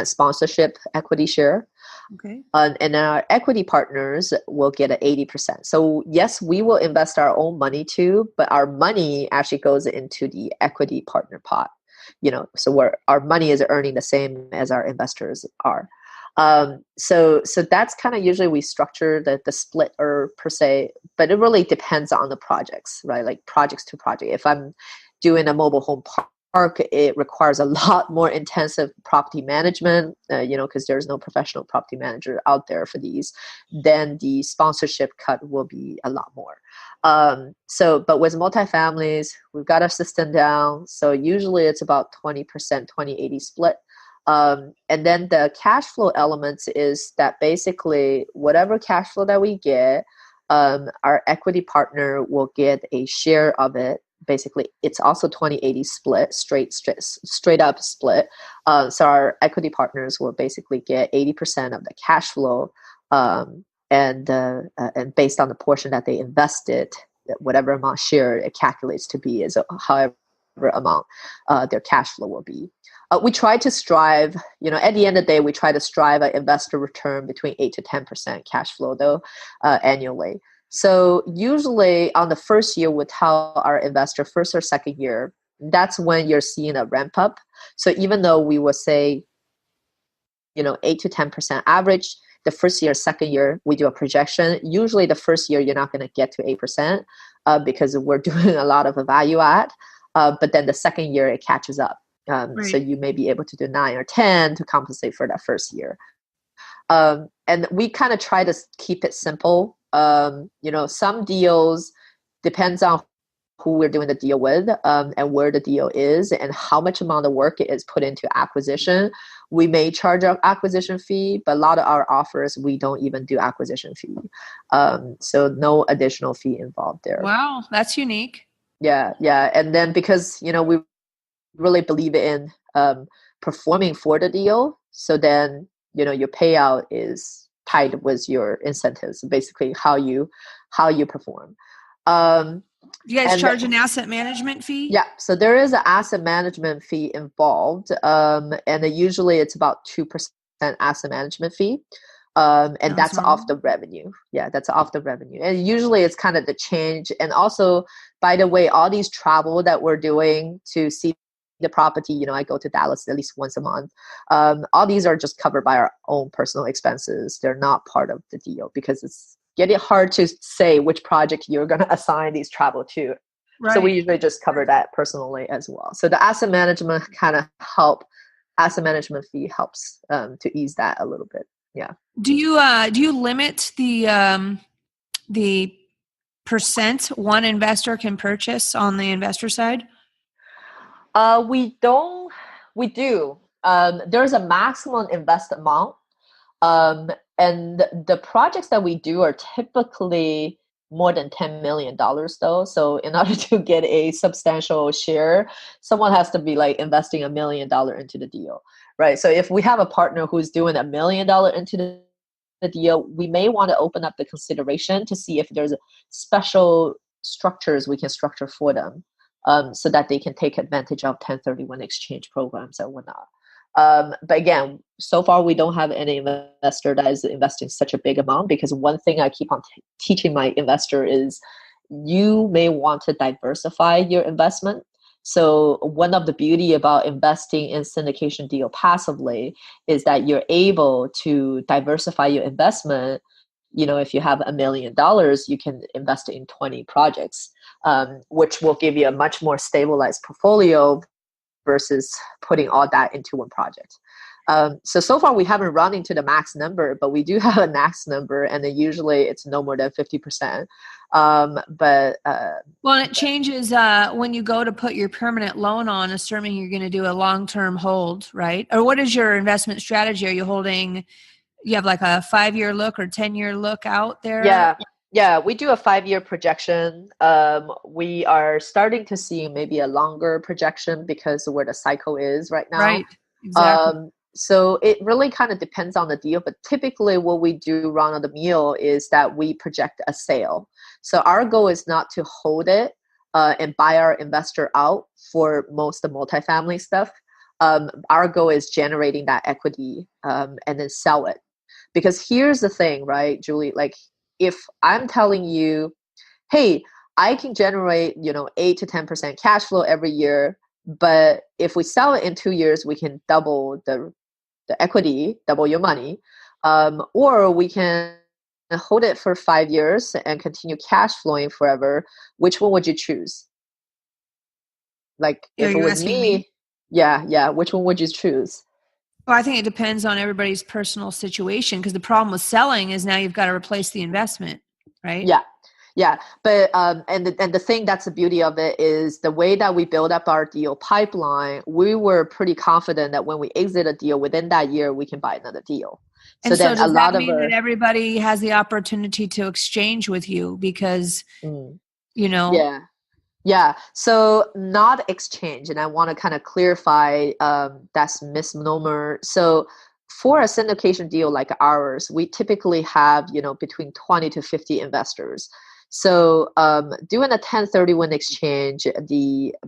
sponsorship equity share. Okay. And our equity partners will get an 80%. So yes, we will invest our own money too, but our money actually goes into the equity partner pot. So our money is earning the same as our investors are. So that's kind of usually we structure the split, or per se, but it really depends on the projects, right? Like projects to project. If I'm doing a mobile home park, it requires a lot more intensive property management, because there's no professional property manager out there for these, then the sponsorship cut will be a lot more. But with multifamilies, we've got our system down. So usually it's about 20%, 20-80 split. And then the cash flow elements is that basically whatever cash flow that we get, our equity partner will get a share of it. Basically, it's also 20-80 split, straight up split. So our equity partners will basically get 80% of the cash flow, and based on the portion that they invested, whatever amount share it calculates to be is however amount their cash flow will be. We try to strive, at the end of the day, we try to strive an investor return between 8 to 10% cash flow though, annually. So usually on the first year, we tell our investor, first or second year, that's when you're seeing a ramp up. So even though we will say, 8 to 10% average, the first year, second year, we do a projection. Usually the first year, you're not going to get to 8% because we're doing a lot of a value add. But then the second year, it catches up. So you may be able to do 9 or 10 to compensate for that first year. And we kind of try to keep it simple. Some deals depends on who we're doing the deal with, and where the deal is and how much amount of work it is put into acquisition. We may charge an acquisition fee, but a lot of our offers, we don't even do acquisition fee. So no additional fee involved there. Wow, that's unique. Yeah. And then because, we really believe in performing for the deal. So then, your payout is tied with your incentives, basically how you perform. Do you guys charge an asset management fee? Yeah. So there is an asset management fee involved. And usually it's about 2% asset management fee. And that's off the revenue. Yeah, that's off the revenue. And usually it's kind of the change. And also, by the way, all these travel that we're doing to see the property, I go to Dallas at least once a month. All these are just covered by our own personal expenses. They're not part of the deal because it's getting hard to say which project you're going to assign these travel to. Right. So we usually just cover that personally as well. So the asset management asset management fee helps to ease that a little bit. Yeah. Do you limit the percent one investor can purchase on the investor side? We don't. We do. There's a maximum invest amount, and the projects that we do are typically more than $10 million though. So in order to get a substantial share, someone has to be like investing $1 million into the deal, right? So if we have a partner who's doing $1 million into the deal, we may want to open up the consideration to see if there's special structures we can structure for them, so that they can take advantage of 1031 exchange programs and whatnot. But again, so far we don't have any investor that is investing such a big amount, because one thing I keep on teaching my investor is you may want to diversify your investment. So one of the beauty about investing in syndication deal passively is that you're able to diversify your investment. If you have $1 million, you can invest in 20 projects, which will give you a much more stabilized portfolio versus putting all that into one project. So far we haven't run into the max number, but we do have a max number, and then usually it's no more than 50%. Well, it changes when you go to put your permanent loan on, assuming you're going to do a long-term hold, right? Or what is your investment strategy? Are you holding? You have like a 5-year look or 10-year look out there? Yeah, we do a 5-year projection. We are starting to see maybe a longer projection because of where the cycle is right now. Right, exactly. So it really kind of depends on the deal, but typically what we do run on the meal is that we project a sale. So our goal is not to hold it and buy our investor out for most of the multifamily stuff. Our goal is generating that equity and then sell it. Because here's the thing, right, Julie? Like, if I'm telling you, hey, I can generate, 8 to 10% cash flow every year, but if we sell it in 2 years, we can double the equity, double your money, or we can hold it for 5 years and continue cash flowing forever. Which one would you choose? Like, if it was me, yeah, which one would you choose? Well, I think it depends on everybody's personal situation, because the problem with selling is now you've got to replace the investment, right? Yeah. But and the thing that's the beauty of it is the way that we build up our deal pipeline. We were pretty confident that when we exit a deal within that year, we can buy another deal. And so does that mean that everybody has the opportunity to exchange with you because, Yeah. So not exchange. And I want to kind of clarify that's misnomer. So for a syndication deal like ours, we typically have, between 20 to 50 investors. So doing a 1031 exchange,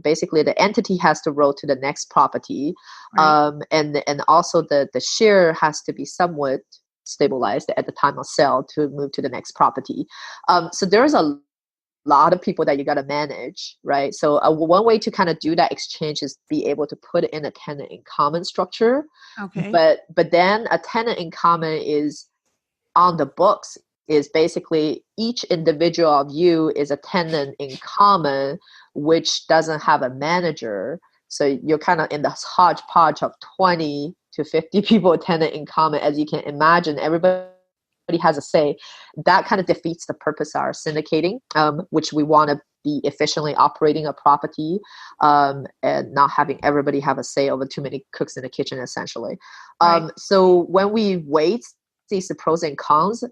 basically the entity has to roll to the next property. Right. And also the share has to be somewhat stabilized at the time of sale to move to the next property. So there's a lot of people that you got to manage, right? So one way to kind of do that exchange is be able to put in a tenant in common structure. Okay. But then a tenant in common is on the books is basically each individual of you is a tenant in common, which doesn't have a manager. So you're kind of in the hodgepodge of 20 to 50 people tenant in common. As you can imagine, everybody has a say. That kind of defeats the purpose of our syndicating, which we want to be efficiently operating a property and not having everybody have a say over too many cooks in the kitchen, essentially. Right. So when we weighed these pros and cons,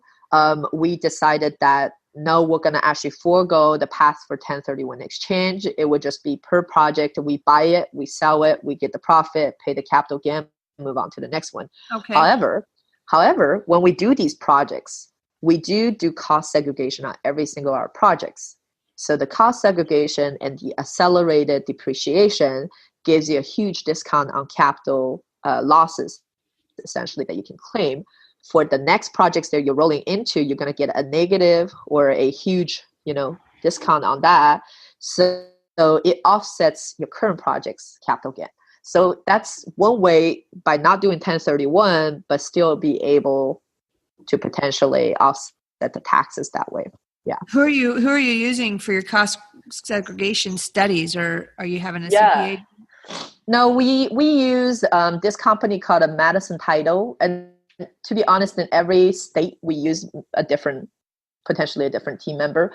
we decided that no, we're going to actually forego the path for 1031 exchange. It would just be per project. We buy it, we sell it, we get the profit, pay the capital gain, move on to the next one. Okay. However, when we do these projects, we do cost segregation on every single of our projects. So the cost segregation and the accelerated depreciation gives you a huge discount on capital losses, essentially, that you can claim. For the next projects that you're rolling into, you're going to get a negative or a huge, discount on that. So it offsets your current project's capital gain. So that's one way, by not doing 1031, but still be able to potentially offset the taxes that way. Yeah. Who are you using for your cost segregation studies, or are you having a CPA? No, we use this company called Madison Title, and to be honest, in every state we use potentially a different team member.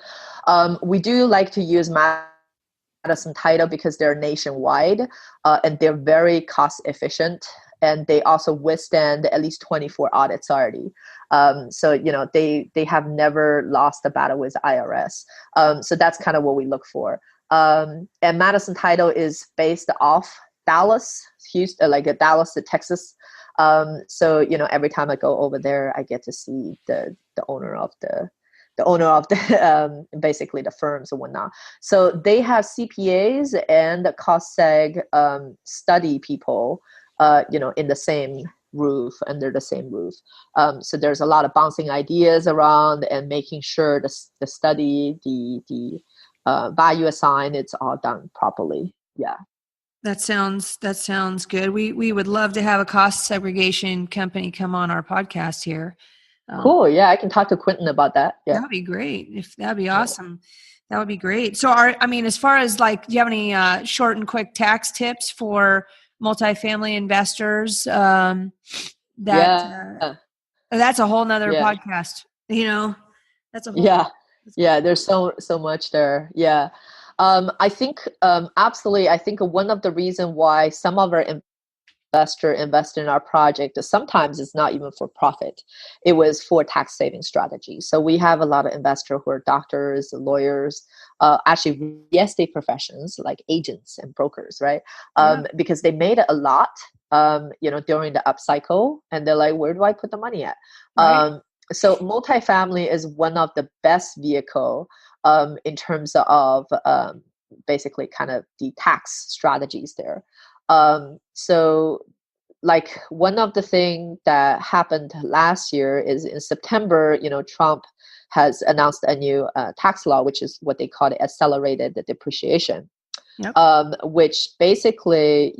We do like to use Madison Title because they're nationwide and they're very cost efficient, and they also withstand at least 24 audits already. So they have never lost a battle with IRS. So that's kind of what we look for. And Madison Title is based off Dallas, Houston, Dallas to Texas. So every time I go over there, I get to see the owner of the basically the firms and whatnot. So they have CPAs and cost seg study people, in the same roof, under the same roof. So there's a lot of bouncing ideas around and making sure the study, the value assigned, it's all done properly. Yeah. That sounds good. We would love to have a cost segregation company come on our podcast here. Cool. Yeah, I can talk to Quentin about that. Yeah, that'd be great. That'd be awesome. That would be great. So, as far as do you have any short and quick tax tips for multifamily investors? That's a whole nother podcast. That's a whole. Yeah. There's so much there. Yeah. I think absolutely. I think one of the reasons why some of our investors invest in our project sometimes it's not even for profit. It was for tax saving strategy. So we have a lot of investors who are doctors, lawyers, actually real estate professions like agents and brokers, right? Because they made a lot, during the upcycle, and they're like, where do I put the money at? Right. So multifamily is one of the best vehicle in terms of basically kind of the tax strategies there. So like one of the things that happened last year is in September, Trump has announced a new tax law, which is what they call it accelerated depreciation, which basically,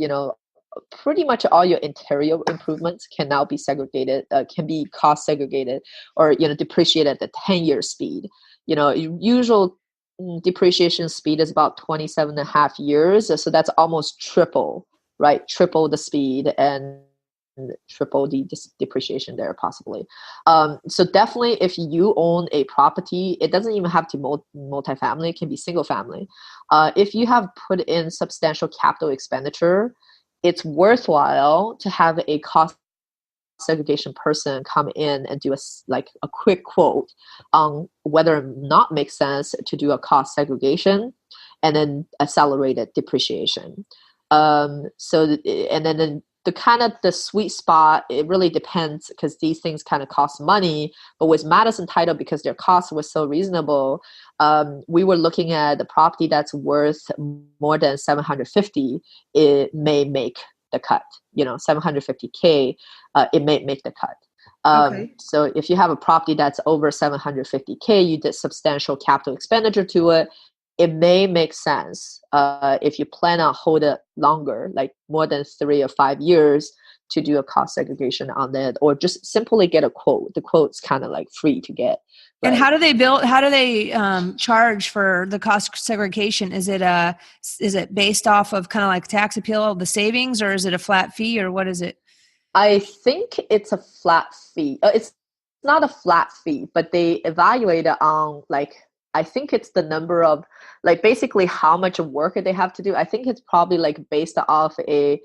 pretty much all your interior improvements can now be segregated, can be cost segregated or, depreciated at the 10-year speed. Usual depreciation speed is about 27.5 years. So that's almost triple, right? Triple the speed and triple the depreciation there possibly. So definitely if you own a property, it doesn't even have to multifamily, it can be single family. If you have put in substantial capital expenditure, it's worthwhile to have a cost segregation person come in and do a quick quote on whether or not makes sense to do a cost segregation and then accelerated depreciation. And then the kind of the sweet spot, it really depends because these things kind of cost money. But with Madison Title, because their cost was so reasonable, we were looking at the property that's worth more than 750. It may make the cut. 750K, it may make the cut. Okay. So if you have a property that's over 750K, you did substantial capital expenditure to it. It may make sense if you plan on hold it longer, like more than 3 or 5 years, to do a cost segregation on it, or just simply get a quote. The quote's kind of like free to get. Right? And how do they charge for the cost segregation? Is it based off of kind of like tax appeal, the savings, or is it a flat fee, or what is it? I think it's a flat fee. It's not a flat fee, but they evaluate it on like, I think it's the number of like basically how much work they have to do. I think it's probably like based off a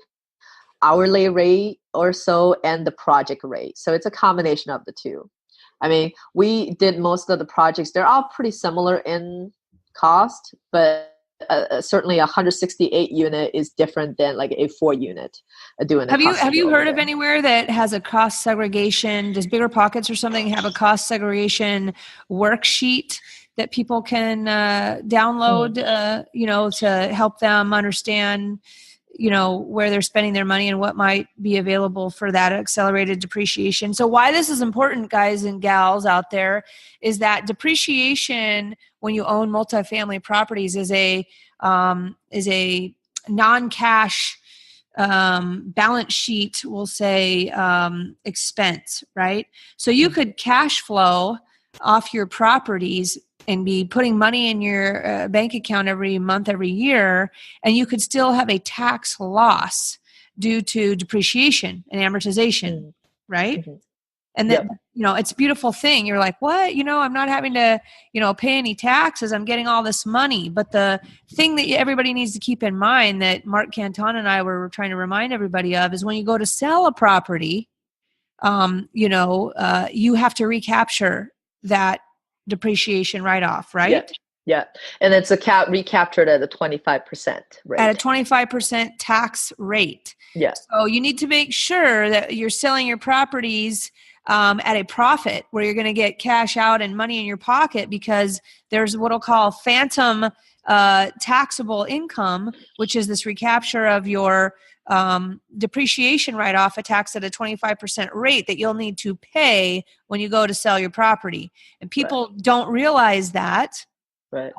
hourly rate or so and the project rate. So it's a combination of the two. I mean, we did most of the projects. They're all pretty similar in cost, but certainly a 168 unit is different than like a 4 unit doing. Have you heard of anywhere that has a cost segregation? Does Bigger Pockets or something have a cost segregation worksheet that people can download? To help them understand, where they're spending their money and what might be available for that accelerated depreciation. So why this is important, guys and gals out there, is that depreciation when you own multifamily properties is a non-cash balance sheet, we'll say, expense, right? So you could cash flow off your properties and be putting money in your bank account every month, every year, and you could still have a tax loss due to depreciation and amortization, right? Mm-hmm. And then, it's a beautiful thing. You're like, what? I'm not having to, pay any taxes. I'm getting all this money. But the thing that everybody needs to keep in mind that Mark Canton and I were trying to remind everybody of is when you go to sell a property, you have to recapture that depreciation write-off, right? Yeah. And it's recaptured at a 25% rate. At a 25% tax rate. Yeah. So you need to make sure that you're selling your properties at a profit where you're going to get cash out and money in your pocket, because there's what I'll call phantom taxable income, which is this recapture of your depreciation write-off, a tax at a 25% rate that you'll need to pay when you go to sell your property. And people don't realize that, right?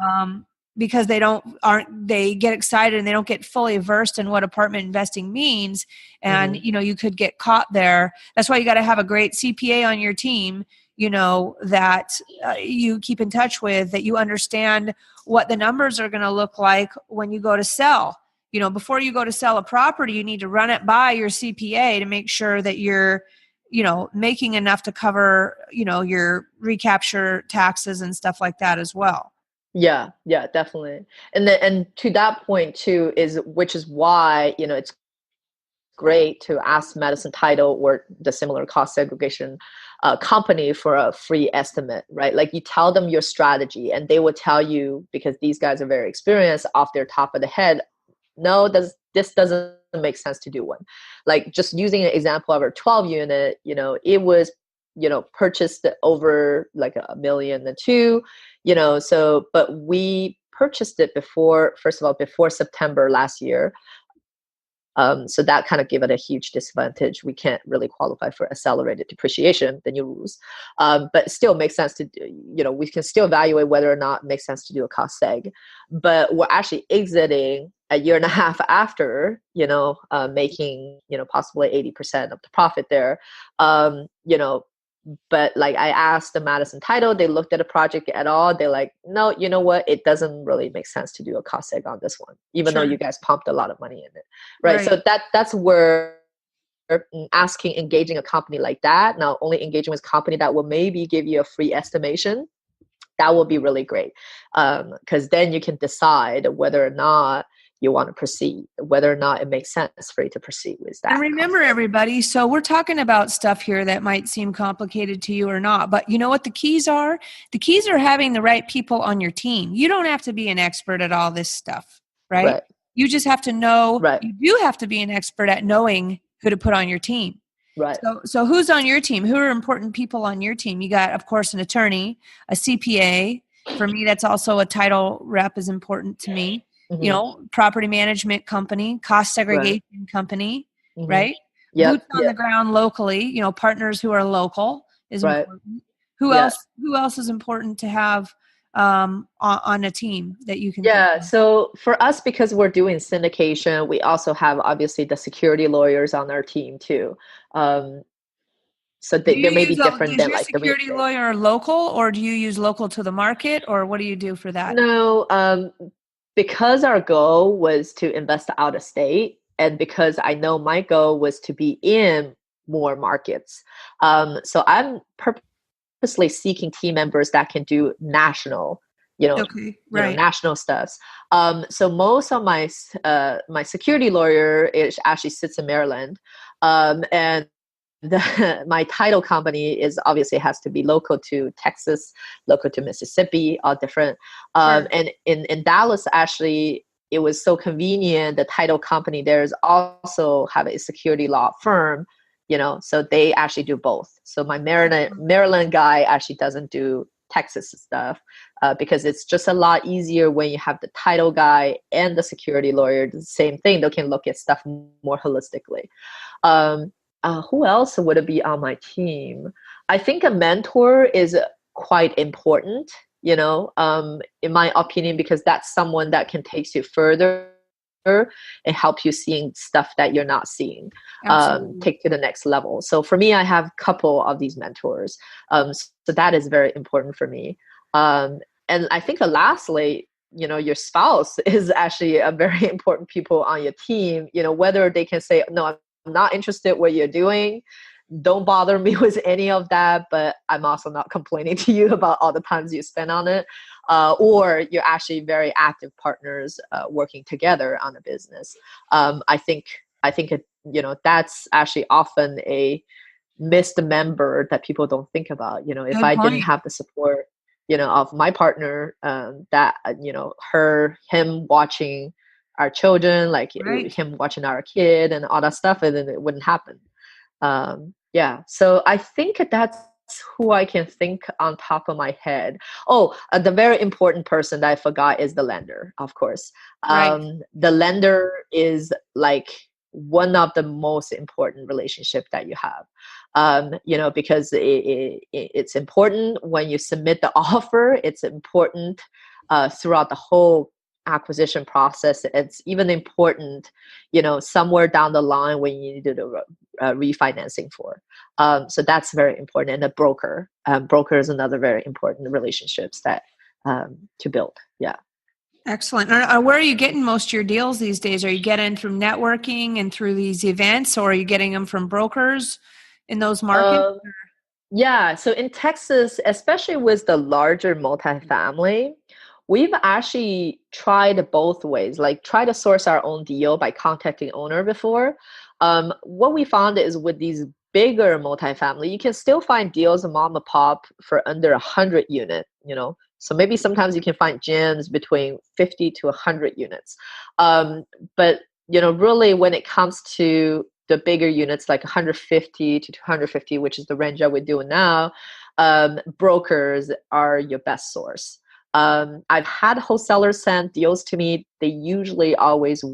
Because they get excited and they don't get fully versed in what apartment investing means. And, you could get caught there. That's why you got to have a great CPA on your team, that you keep in touch with, that you understand what the numbers are going to look like when you go to sell. Before you go to sell a property, you need to run it by your CPA to make sure that you're, making enough to cover, your recapture taxes and stuff like that as well. Yeah, definitely. And to that point too which is why, it's great to ask Madison Title or the similar cost segregation company for a free estimate, right? Like you tell them your strategy and they will tell you, because these guys are very experienced, off their top of the head, no, this doesn't make sense to do one. Like just using an example of our 12 unit, it was, purchased over like $1.2 million, so, but we purchased it before September last year. So that kind of gave it a huge disadvantage. We can't really qualify for accelerated depreciation, the new rules. But it still makes sense to do, we can still evaluate whether or not it makes sense to do a cost seg. But we're actually exiting a year and a half after, making, possibly 80% of the profit there. But like I asked the Madison Title, they looked at a project at all. They're like, no, you know what? It doesn't really make sense to do a cost seg on this one, even though you guys pumped a lot of money in it. Right. So that's where engaging a company like that, now only engaging with a company that will maybe give you a free estimation, that will be really great. Because then you can decide whether or not you want to proceed, whether or not it makes sense for you to proceed with that. And remember, everybody, so we're talking about stuff here that might seem complicated to you or not, but you know what the keys are? The keys are having the right people on your team. You don't have to be an expert at all this stuff, right? You just have to know, you do have to be an expert at knowing who to put on your team. Right. So who's on your team? Who are important people on your team? You got, of course, an attorney, a CPA. For me, that's also a title rep is important to me. Property management company, cost segregation company, right? Boots on the ground locally, partners who are local is important. Who else is important to have on a team that you can Yeah. think of? So for us, because we're doing syndication, we also have obviously the security lawyers on our team too. Um, so there may be different Is than your like the real security estate. lawyer local, or do you use local to the market, or what do you do for that? No, because our goal was to invest out of state, and because I know my goal was to be in more markets. So I'm purposely seeking team members that can do national, Okay, right. national stuffs. So most of my security lawyer is actually sits in Maryland, and my title company is obviously has to be local to Texas, local to Mississippi, all different. Sure. And in Dallas, actually, it was so convenient. The title company there is also have a security law firm, so they actually do both. So my Maryland guy actually doesn't do Texas stuff because it's just a lot easier when you have the title guy and the security lawyer. The same thing, they can look at stuff more holistically. Who else would it be on my team? I think a mentor is quite important, in my opinion, because that's someone that can take you further and help you seeing stuff that you're not seeing, Absolutely. take to the next level. So for me, I have a couple of these mentors. So that is very important for me. And I think lastly, your spouse is actually a very important people on your team, whether they can say, no, I'm not interested what you're doing. Don't bother me with any of that, but I'm also not complaining to you about all the times you spend on it. Or you're actually very active partners working together on a business. I think that's actually often a missed member that people don't think about. If Good I didn't point. have the support, of my partner, that him watching our children, like Right. him watching our kid and all that stuff, and then it wouldn't happen. Yeah. So I think that's who I can think on top of my head. Oh, the very important person that I forgot is the lender, of course. Right. The lender is like one of the most important relationship that you have. Because it's important when you submit the offer. It's important throughout the whole acquisition process. It's even important, somewhere down the line when you need to do refinancing for. So that's very important. And a broker is another very important relationships that to build. Yeah. Excellent. Where are you getting most of your deals these days? Are you getting from networking and through these events, or are you getting them from brokers in those markets? Yeah. So in Texas, especially with the larger multifamily, we've actually tried both ways, like try to source our own deal by contacting owner before. What we found is with these bigger multifamily, you can still find deals mom and pop for under 100 unit, So maybe sometimes you can find gems between 50 to 100 units. But, really when it comes to the bigger units like 150 to 250, which is the range that we're doing now, brokers are your best source. I've had wholesalers send deals to me. They usually always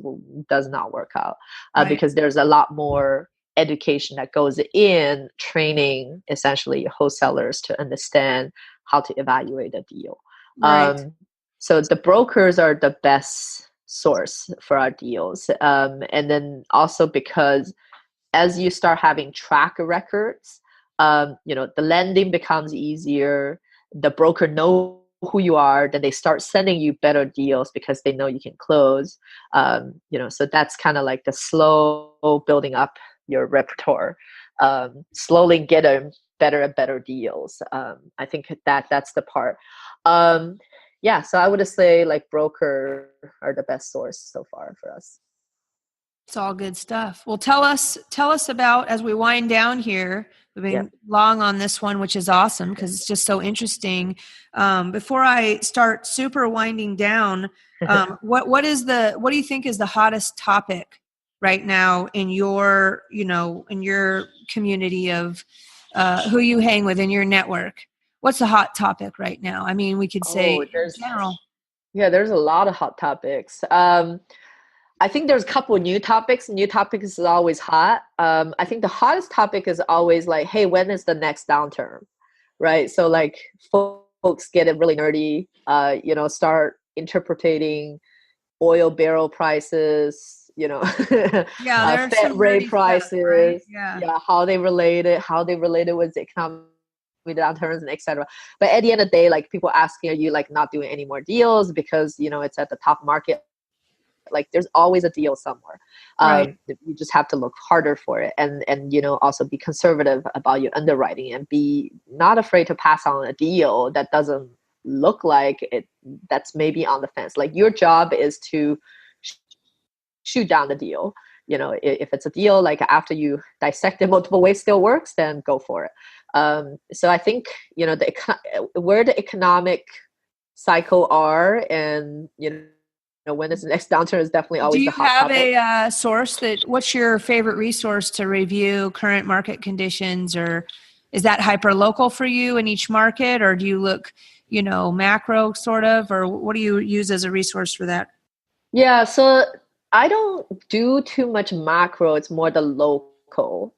does not work out Right. because there's a lot more education that goes in training essentially your wholesalers to understand how to evaluate a deal. Right. So the brokers are the best source for our deals. And then also because as you start having track records, the lending becomes easier. The broker know who you are, then they start sending you better deals because they know you can close. So that's kind of like the slow building up your repertoire, slowly get a better and better deals. I think that's the part. Yeah, so I would say like broker are the best source so far for us. It's all good stuff. Well, tell us about, as we wind down here, we've been long on this one, which is awesome because it's just so interesting. Before I start super winding down, what do you think is the hottest topic right now in your, in your community of who you hang with in your network? What's the hot topic right now? I mean, we could say in general. Yeah, there's a lot of hot topics. I think there's a couple of new topics. New topics is always hot. I think the hottest topic is always like, hey, when is the next downturn? Right? So like folks get it really nerdy, start interpreting oil barrel prices, Yeah, there's Fed some rate nerdy prices, stuff, right? Yeah. how they related with the economic downturns and etc. But at the end of the day, like people asking, are you like not doing any more deals because it's at the top market? Like there's always a deal somewhere. Right. You just have to look harder for it, and also be conservative about your underwriting and be not afraid to pass on a deal that doesn't look like it, that's maybe on the fence. Like your job is to shoot down the deal. If it's a deal like after you dissect it multiple ways still works, then go for it. So I think where the economic cycle are, and when is the next downturn is definitely Do always the you hot have topic. a source what's your favorite resource to review current market conditions, or is that hyper local for you in each market, or do you look, macro sort of, or what do you use as a resource for that? Yeah, so I don't do too much macro. It's more the local.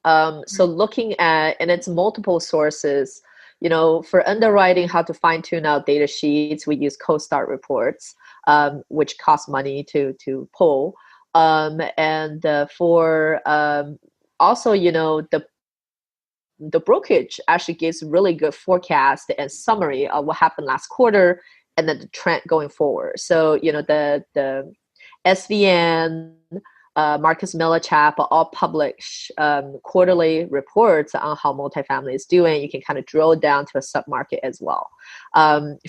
So looking at, and it's multiple sources, for underwriting, how to fine tune out data sheets, we use CoStar reports, which cost money to pull. And for also, the brokerage actually gives really good forecast and summary of what happened last quarter and then the trend going forward. So, the SVN, Marcus Miller Chap all publish quarterly reports on how multifamily is doing. You can kind of drill down to a sub-market as well.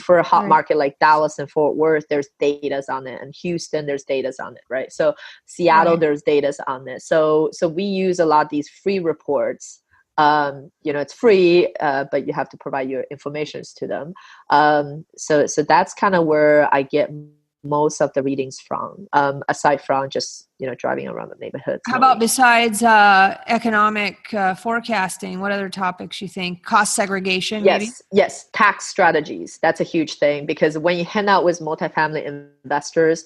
For a hot market like Dallas and Fort Worth, there's data on it. And Houston, there's data on it, right? So Seattle, there's data on it. So we use a lot of these free reports. It's free, but you have to provide your information to them. So that's kind of where I get most of the readings from, aside from just driving around the neighborhoods. How about besides economic forecasting, what other topics you think? Cost segregation, maybe? Yes, tax strategies. That's a huge thing, because when you hang out with multifamily investors,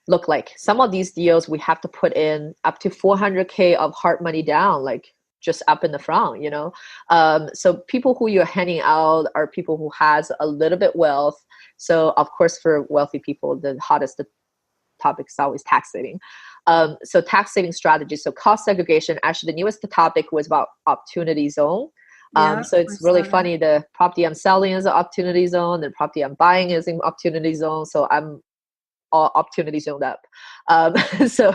look, like some of these deals we have to put in up to $400K of hard money down, like just up in the front, so people who you're handing out are people who has a little bit wealth. So of course, for wealthy people, the hottest topic is always tax saving. So tax saving strategies. So cost segregation, actually the newest topic was about opportunity zone. So it's really funny. The property I'm selling is an opportunity zone. The property I'm buying is an opportunity zone. So I'm all opportunity zoned up. So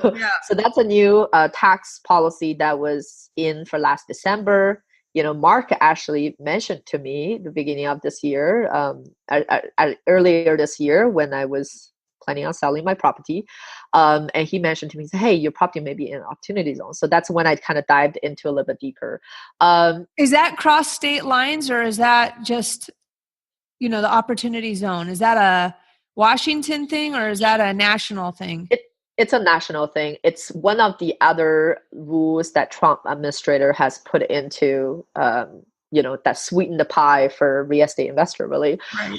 that's a new tax policy that was in for last December. Mark actually mentioned to me the beginning of this year, earlier this year when I was planning on selling my property. And he mentioned to me, he said, hey, your property may be in an opportunity zone. So that's when I kind of dived into a little bit deeper. Is that cross state lines, or is that just, the opportunity zone? Is that a Washington thing, or is that a national thing? It's a national thing. It's one of the other rules that Trump administrator has put into, that sweeten the pie for real estate investor, really. Right.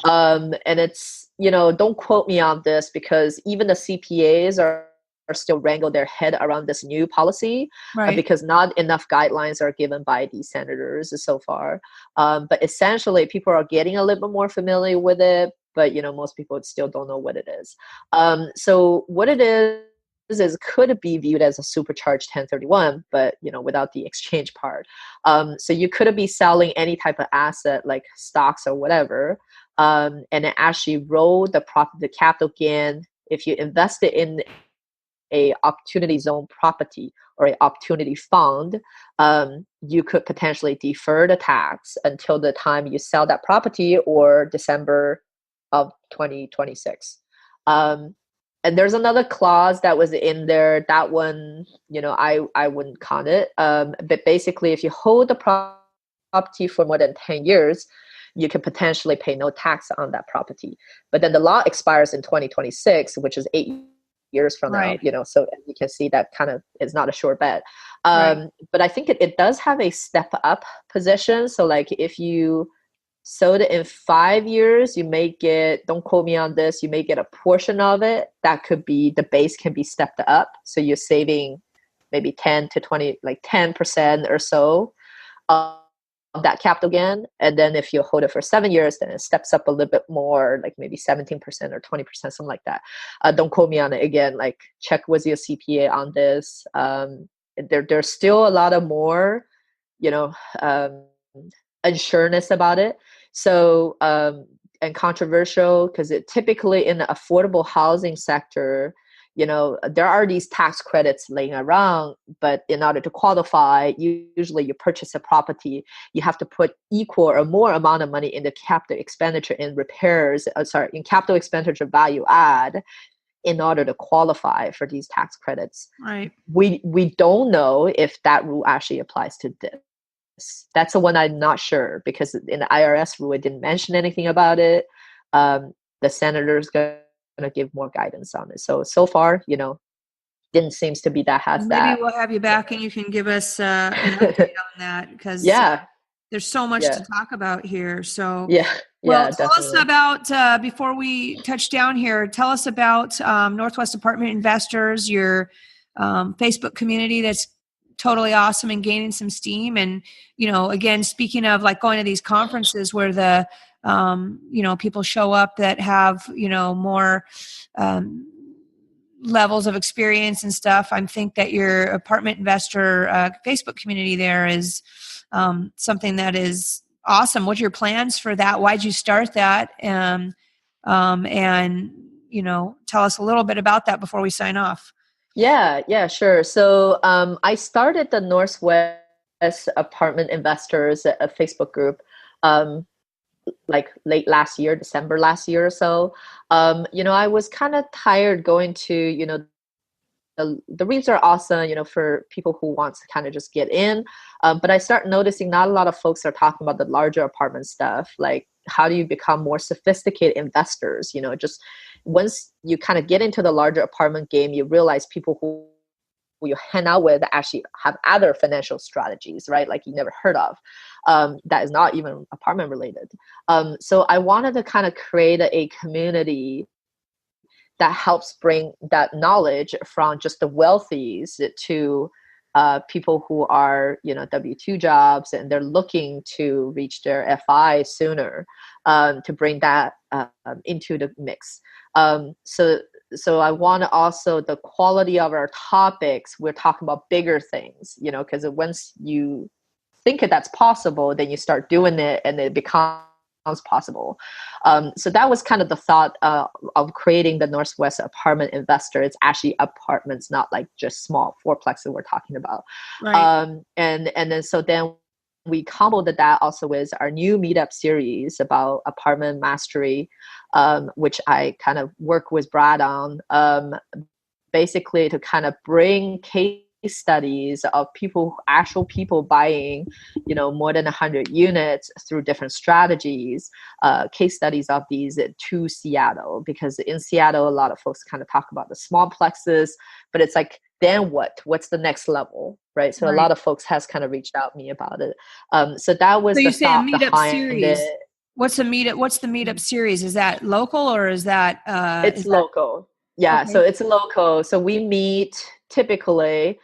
And it's, don't quote me on this, because even the CPAs are still wrangle their head around this new policy, because not enough guidelines are given by the senators so far. But essentially, people are getting a little bit more familiar with it, but most people still don't know what it is. So what it is could be viewed as a supercharged 1031, but without the exchange part. So you could be selling any type of asset like stocks or whatever, and then actually roll the capital gain. If you invest it in a opportunity zone property or a opportunity fund, you could potentially defer the tax until the time you sell that property, or December of 2026. And there's another clause that was in there. That one, I wouldn't count it. But basically, if you hold the property for more than 10 years, you can potentially pay no tax on that property. But then the law expires in 2026, which is 8 years from now, so you can see that kind of is not a sure bet. But I think it does have a step up position. So like if you sold it in 5 years, you may get, don't quote me on this, you may get a portion of it. That could be, the base can be stepped up. So you're saving maybe 10 to 20, like 10% or so that capital gain. And then if you hold it for 7 years, then it steps up a little bit more, like maybe 17% or 20%, something like that. Don't quote me on it again, like check with your CPA on this. There's still a lot of more, unsureness about it. So, and controversial, because it typically in the affordable housing sector, there are these tax credits laying around, but in order to qualify, usually you purchase a property, you have to put equal or more amount of money in the capital expenditure in repairs, in capital expenditure value add in order to qualify for these tax credits. Right. We don't know if that rule actually applies to this. That's the one I'm not sure, because in the IRS rule, it didn't mention anything about it. The senator's going to give more guidance on it. So far, didn't seems to be that has Maybe that. we'll have you back and you can give us an update on that, because there's so much to talk about here. So well, tell us about, before we touch down here, tell us about Northwest Apartment Investors, your Facebook community that's totally awesome and gaining some steam. And, again, speaking of like going to these conferences where the, people show up that have, more levels of experience and stuff. I think that your apartment investor Facebook community there is something that is awesome. What are your plans for that? Why'd you start that? And tell us a little bit about that before we sign off. Yeah, sure. So I started the Northwest Apartment Investors, a Facebook group, like late last year, December last year or so. I was kind of tired going to, the REITs are awesome, for people who want to kind of just get in. But I start noticing not a lot of folks are talking about the larger apartment stuff. Like, how do you become more sophisticated investors? Just once you kind of get into the larger apartment game, you realize people who you hang out with actually have other financial strategies, right? Like you never heard of, that is not even apartment related. So I wanted to kind of create a community that helps bring that knowledge from just the wealthies to people who are, W-2 jobs, and they're looking to reach their FI sooner, to bring that into the mix. So I want to also, the quality of our topics, we're talking about bigger things, because once you think that's possible, then you start doing it and it becomes possible. So that was kind of the thought of creating the Northwest Apartment Investor. It's actually apartments, not like just small fourplexes we're talking about. Right. And then we comboed that also with our new meetup series about apartment mastery, which I kind of work with Brad on, basically to kind of bring case studies of actual people buying, more than 100 units through different strategies, case studies of these to Seattle, because in Seattle, a lot of folks kind of talk about the small plexes, but it's like, then what's the next level, right? So a lot of folks has kind of reached out to me about it. So that was the thought behind it. What's the meetup series? Is that local or is that it's local? Yeah, okay. So it's local. So we meet typically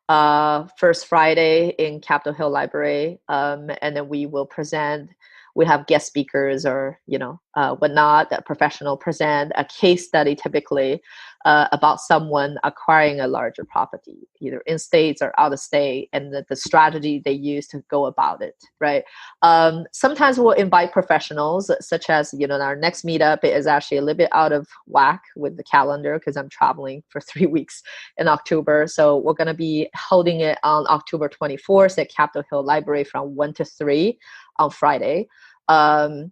first Friday in Capitol Hill Library, and then we will present. We have guest speakers or whatnot, a professional present a case study typically about someone acquiring a larger property, either in states or out of state, and the strategy they use to go about it, right? Sometimes we'll invite professionals, such as, our next meetup is actually a little bit out of whack with the calendar because I'm traveling for 3 weeks in October. So we're going to be holding it on October 24th at Capitol Hill Library from 1 to 3 on Friday. And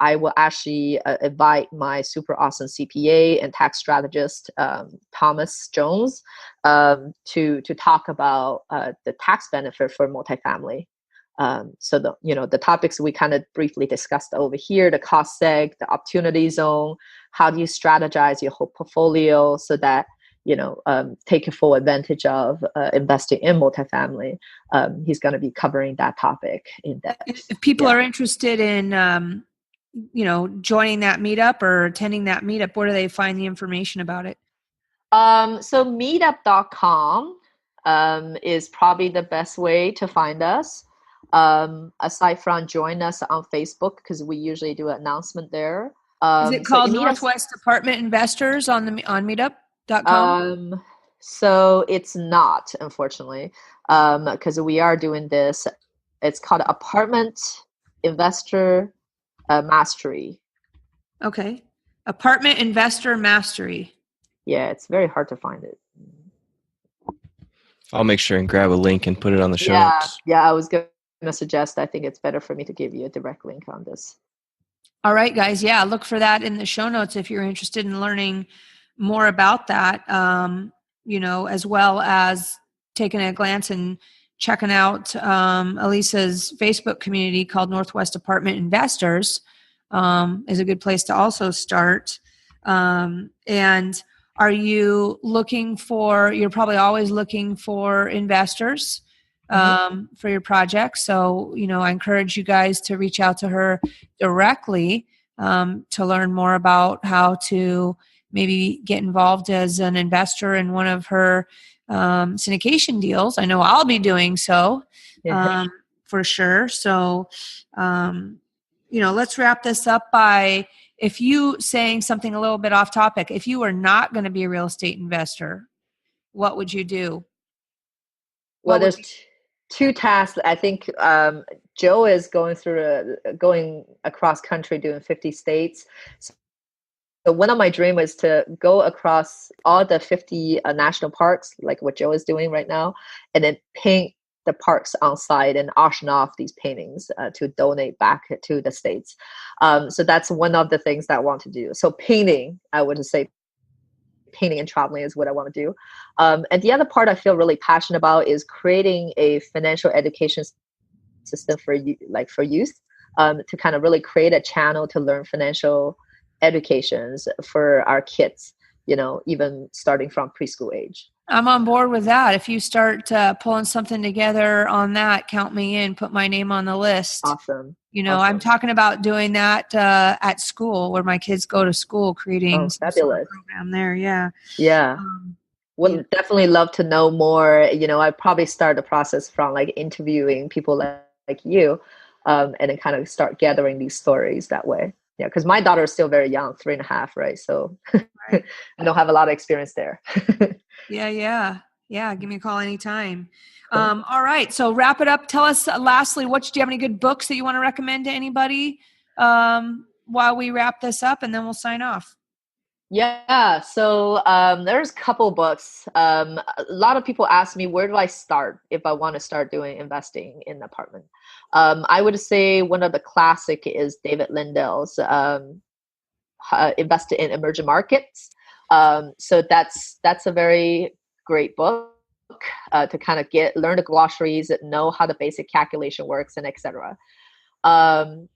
I will actually invite my super awesome CPA and tax strategist, Thomas Jones, to talk about the tax benefit for multifamily. So the topics we kind of briefly discussed over here, the cost seg, the opportunity zone, how do you strategize your whole portfolio so that take full advantage of investing in multifamily. He's going to be covering that topic in depth. If people are interested in, joining that meetup or attending that meetup, where do they find the information about it? So meetup.com is probably the best way to find us. Aside from join us on Facebook, because we usually do an announcement there. Is it called Northwest Apartment Investors on meetup.com? So it's not, unfortunately, because we are doing this. It's called Apartment Investor Mastery. Okay. Apartment Investor Mastery. Yeah, it's very hard to find it. I'll make sure and grab a link and put it on the show notes. Yeah, I was going to suggest, I think it's better for me to give you a direct link on this. All right, guys. Yeah, look for that in the show notes if you're interested in learning more about that, as well as taking a glance and checking out Elisa's Facebook community called Northwest Apartment Investors is a good place to also start. And are you you're probably always looking for investors for your project. So, I encourage you guys to reach out to her directly to learn more about how to maybe get involved as an investor in one of her syndication deals. I know I'll be doing so for sure. So, let's wrap this up by, if you saying something a little bit off topic, if you were not going to be a real estate investor, what would you do? Well, there's two tasks. I think Joe is going across country doing 50 states. So one of my dreams is to go across all the 50 national parks, like what Joe is doing right now, and then paint the parks on site and auction off these paintings to donate back to the states. So that's one of the things that I want to do. So painting, I would say painting and traveling is what I want to do. And the other part I feel really passionate about is creating a financial education system for youth, to kind of really create a channel to learn financial educations for our kids, even starting from preschool age. I'm on board with that. If you start pulling something together on that, count me in, put my name on the list. Awesome. Awesome. I'm talking about doing that at school, where my kids go to school, creating some sort of program there. Yeah. Yeah. Would definitely love to know more. I probably start the process from interviewing people like you, and then kind of start gathering these stories that way. Yeah, because my daughter is still very young, 3.5, right? So I don't have a lot of experience there. Yeah. Give me a call anytime. All right. So wrap it up. Tell us lastly, do you have any good books that you want to recommend to anybody while we wrap this up, and then we'll sign off? Yeah. So there's a couple books. A lot of people ask me, where do I start if I want to start doing investing in an apartment? I would say one of the classic is David Lindell's Invested in Emerging Markets. So that's a very great book to kind of learn the glossaries, know how the basic calculation works, and etc. And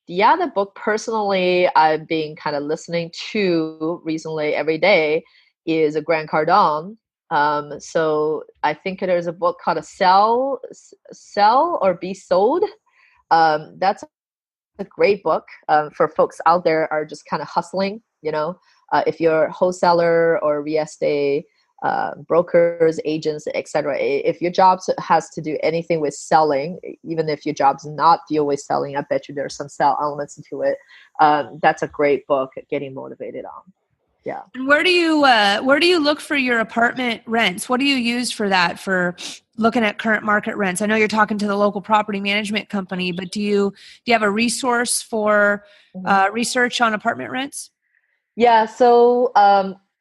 the other book, personally, I've been kind of listening to recently every day is Grant Cardone. So I think there's a book called Sell or Be Sold. That's a great book for folks out there are just kind of hustling. If you're a wholesaler or real estate brokers, agents, etc. If your job has to do anything with selling, even if your job's not deal with selling, I bet you there's some sell elements to it. That's a great book getting motivated on. Yeah. And where do you look for your apartment rents? What do you use for that, for looking at current market rents? I know you're talking to the local property management company, but do you have a resource for research on apartment rents? Yeah. So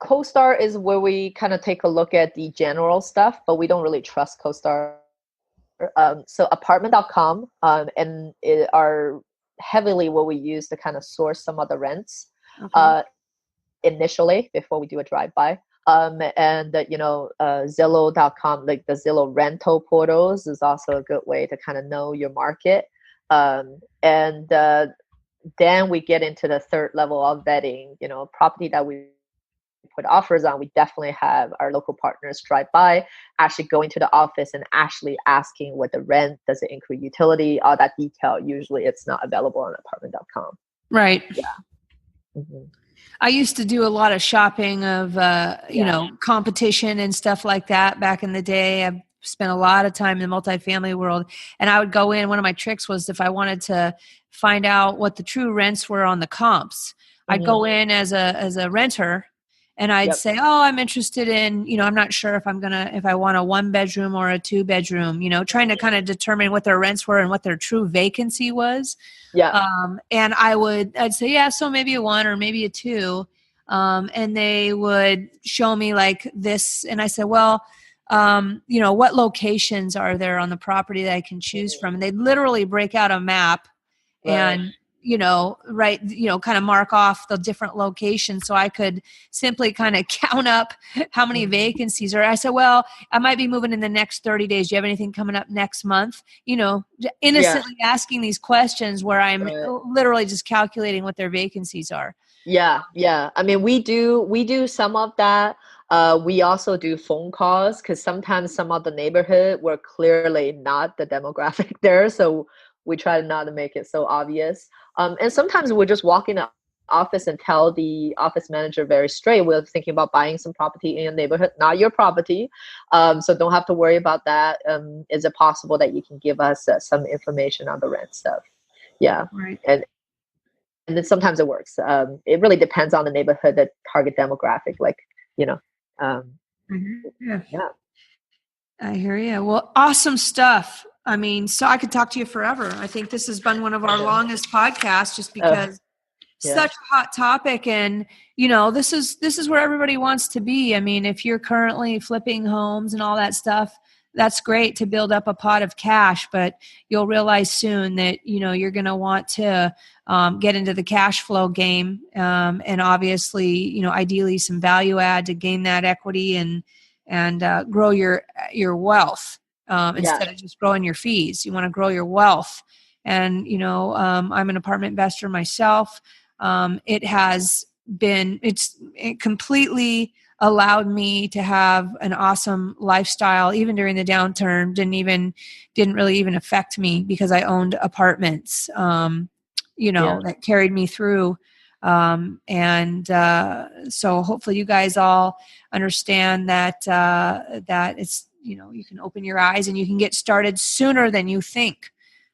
CoStar is where we kind of take a look at the general stuff, but we don't really trust CoStar. So apartment.com and it are heavily what we use to kind of source some of the rents initially before we do a drive-by. And Zillow.com, like the Zillow rental portals, is also a good way to kind of know your market. Then we get into the third level of vetting, property that we put offers on. We definitely have our local partners drive by, actually going to the office and actually asking what the rent, does it include utility, all that detail. Usually it's not available on apartment.com. Right. Yeah. Mm-hmm. I used to do a lot of shopping of, competition and stuff like that back in the day. spent a lot of time in the multifamily world, and I would go in. One of my tricks was if I wanted to find out what the true rents were on the comps, I'd go in as a renter, and I'd say, oh, I'm interested in, I'm not sure if I want a 1-bedroom or a 2-bedroom, trying to kind of determine what their rents were and what their true vacancy was. Yeah. And I'd say, yeah, so maybe a 1 or maybe a 2. And they would show me like this. And I said, well, what locations are there on the property that I can choose from? And they'd literally break out a map and, kind of mark off the different locations so I could simply kind of count up how many vacancies are. I said, well, I might be moving in the next 30 days. Do you have anything coming up next month? Innocently asking these questions where I'm literally just calculating what their vacancies are. Yeah. I mean, we do some of that. We also do phone calls because sometimes some of the neighborhood were clearly not the demographic there. So we try not to make it so obvious. And sometimes we're just walking the office and tell the office manager very straight, we're thinking about buying some property in your neighborhood, not your property. So don't have to worry about that. Is it possible that you can give us some information on the rent stuff? Yeah. Right. And then sometimes it works. It really depends on the neighborhood, the target demographic, Yeah. I hear you. Well, awesome stuff. I mean, so I could talk to you forever. I think this has been one of our longest podcasts just because such a hot topic. And, this is where everybody wants to be. I mean, if you're currently flipping homes and all that stuff, that's great to build up a pot of cash, but you'll realize soon that, you're going to want to get into the cash flow game. And obviously, ideally some value add to gain that equity and grow your wealth instead of just growing your fees. You want to grow your wealth. And, I'm an apartment investor myself. It completely allowed me to have an awesome lifestyle, even during the downturn. Didn't really even affect me because I owned apartments, that carried me through. So hopefully you guys all understand that it's, you can open your eyes and you can get started sooner than you think.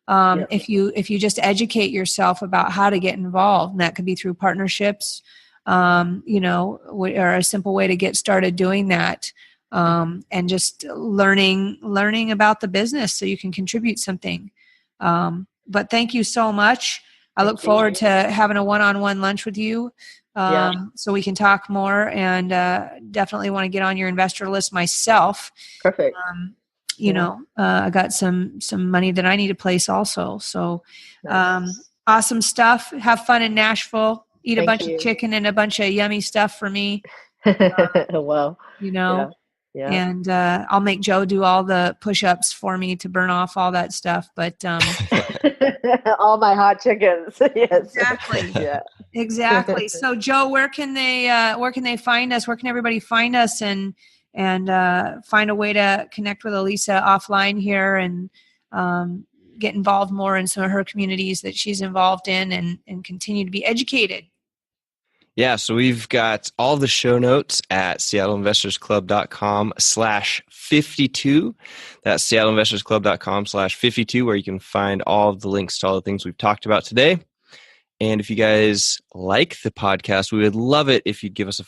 If you just educate yourself about how to get involved, and that could be through partnerships, or a simple way to get started doing that, and just learning about the business so you can contribute something. But thank you so much. I look forward to having a one-on-one lunch with you, so we can talk more, and definitely want to get on your investor list myself. Perfect. I got some money that I need to place also. So awesome stuff. Have fun in Nashville. Eat a bunch of chicken and a bunch of yummy stuff for me. Well, and I'll make Joe do all the push-ups for me to burn off all that stuff. But all my hot chickens. Yes, exactly. Yeah, exactly. So Joe, where can they find us? Where can everybody find us and find a way to connect with Elisa offline here and get involved more in some of her communities that she's involved in and continue to be educated? Yeah, so we've got all the show notes at seattleinvestorsclub.com/52. That's seattleinvestorsclub.com/52, where you can find all of the links to all the things we've talked about today. And if you guys like the podcast, we would love it if you'd give us a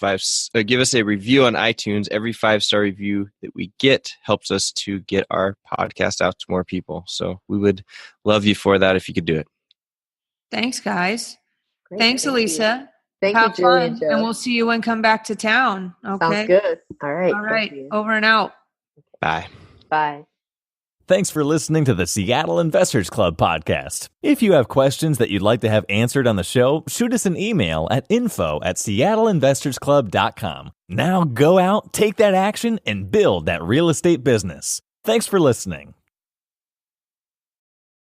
review on iTunes. Every 5-star review that we get helps us to get our podcast out to more people. So we would love you for that if you could do it. Thanks, guys. Great. Thanks, Elisa. Thank Have you, Julie fun, and Joe. and we'll see you when come back to town. Okay. Sounds good. All right. All right. Over and out. Bye. Bye. Thanks for listening to the Seattle Investors Club podcast. If you have questions that you'd like to have answered on the show, shoot us an email at info@seattleinvestorsclub.com. Now go out, take that action, and build that real estate business. Thanks for listening.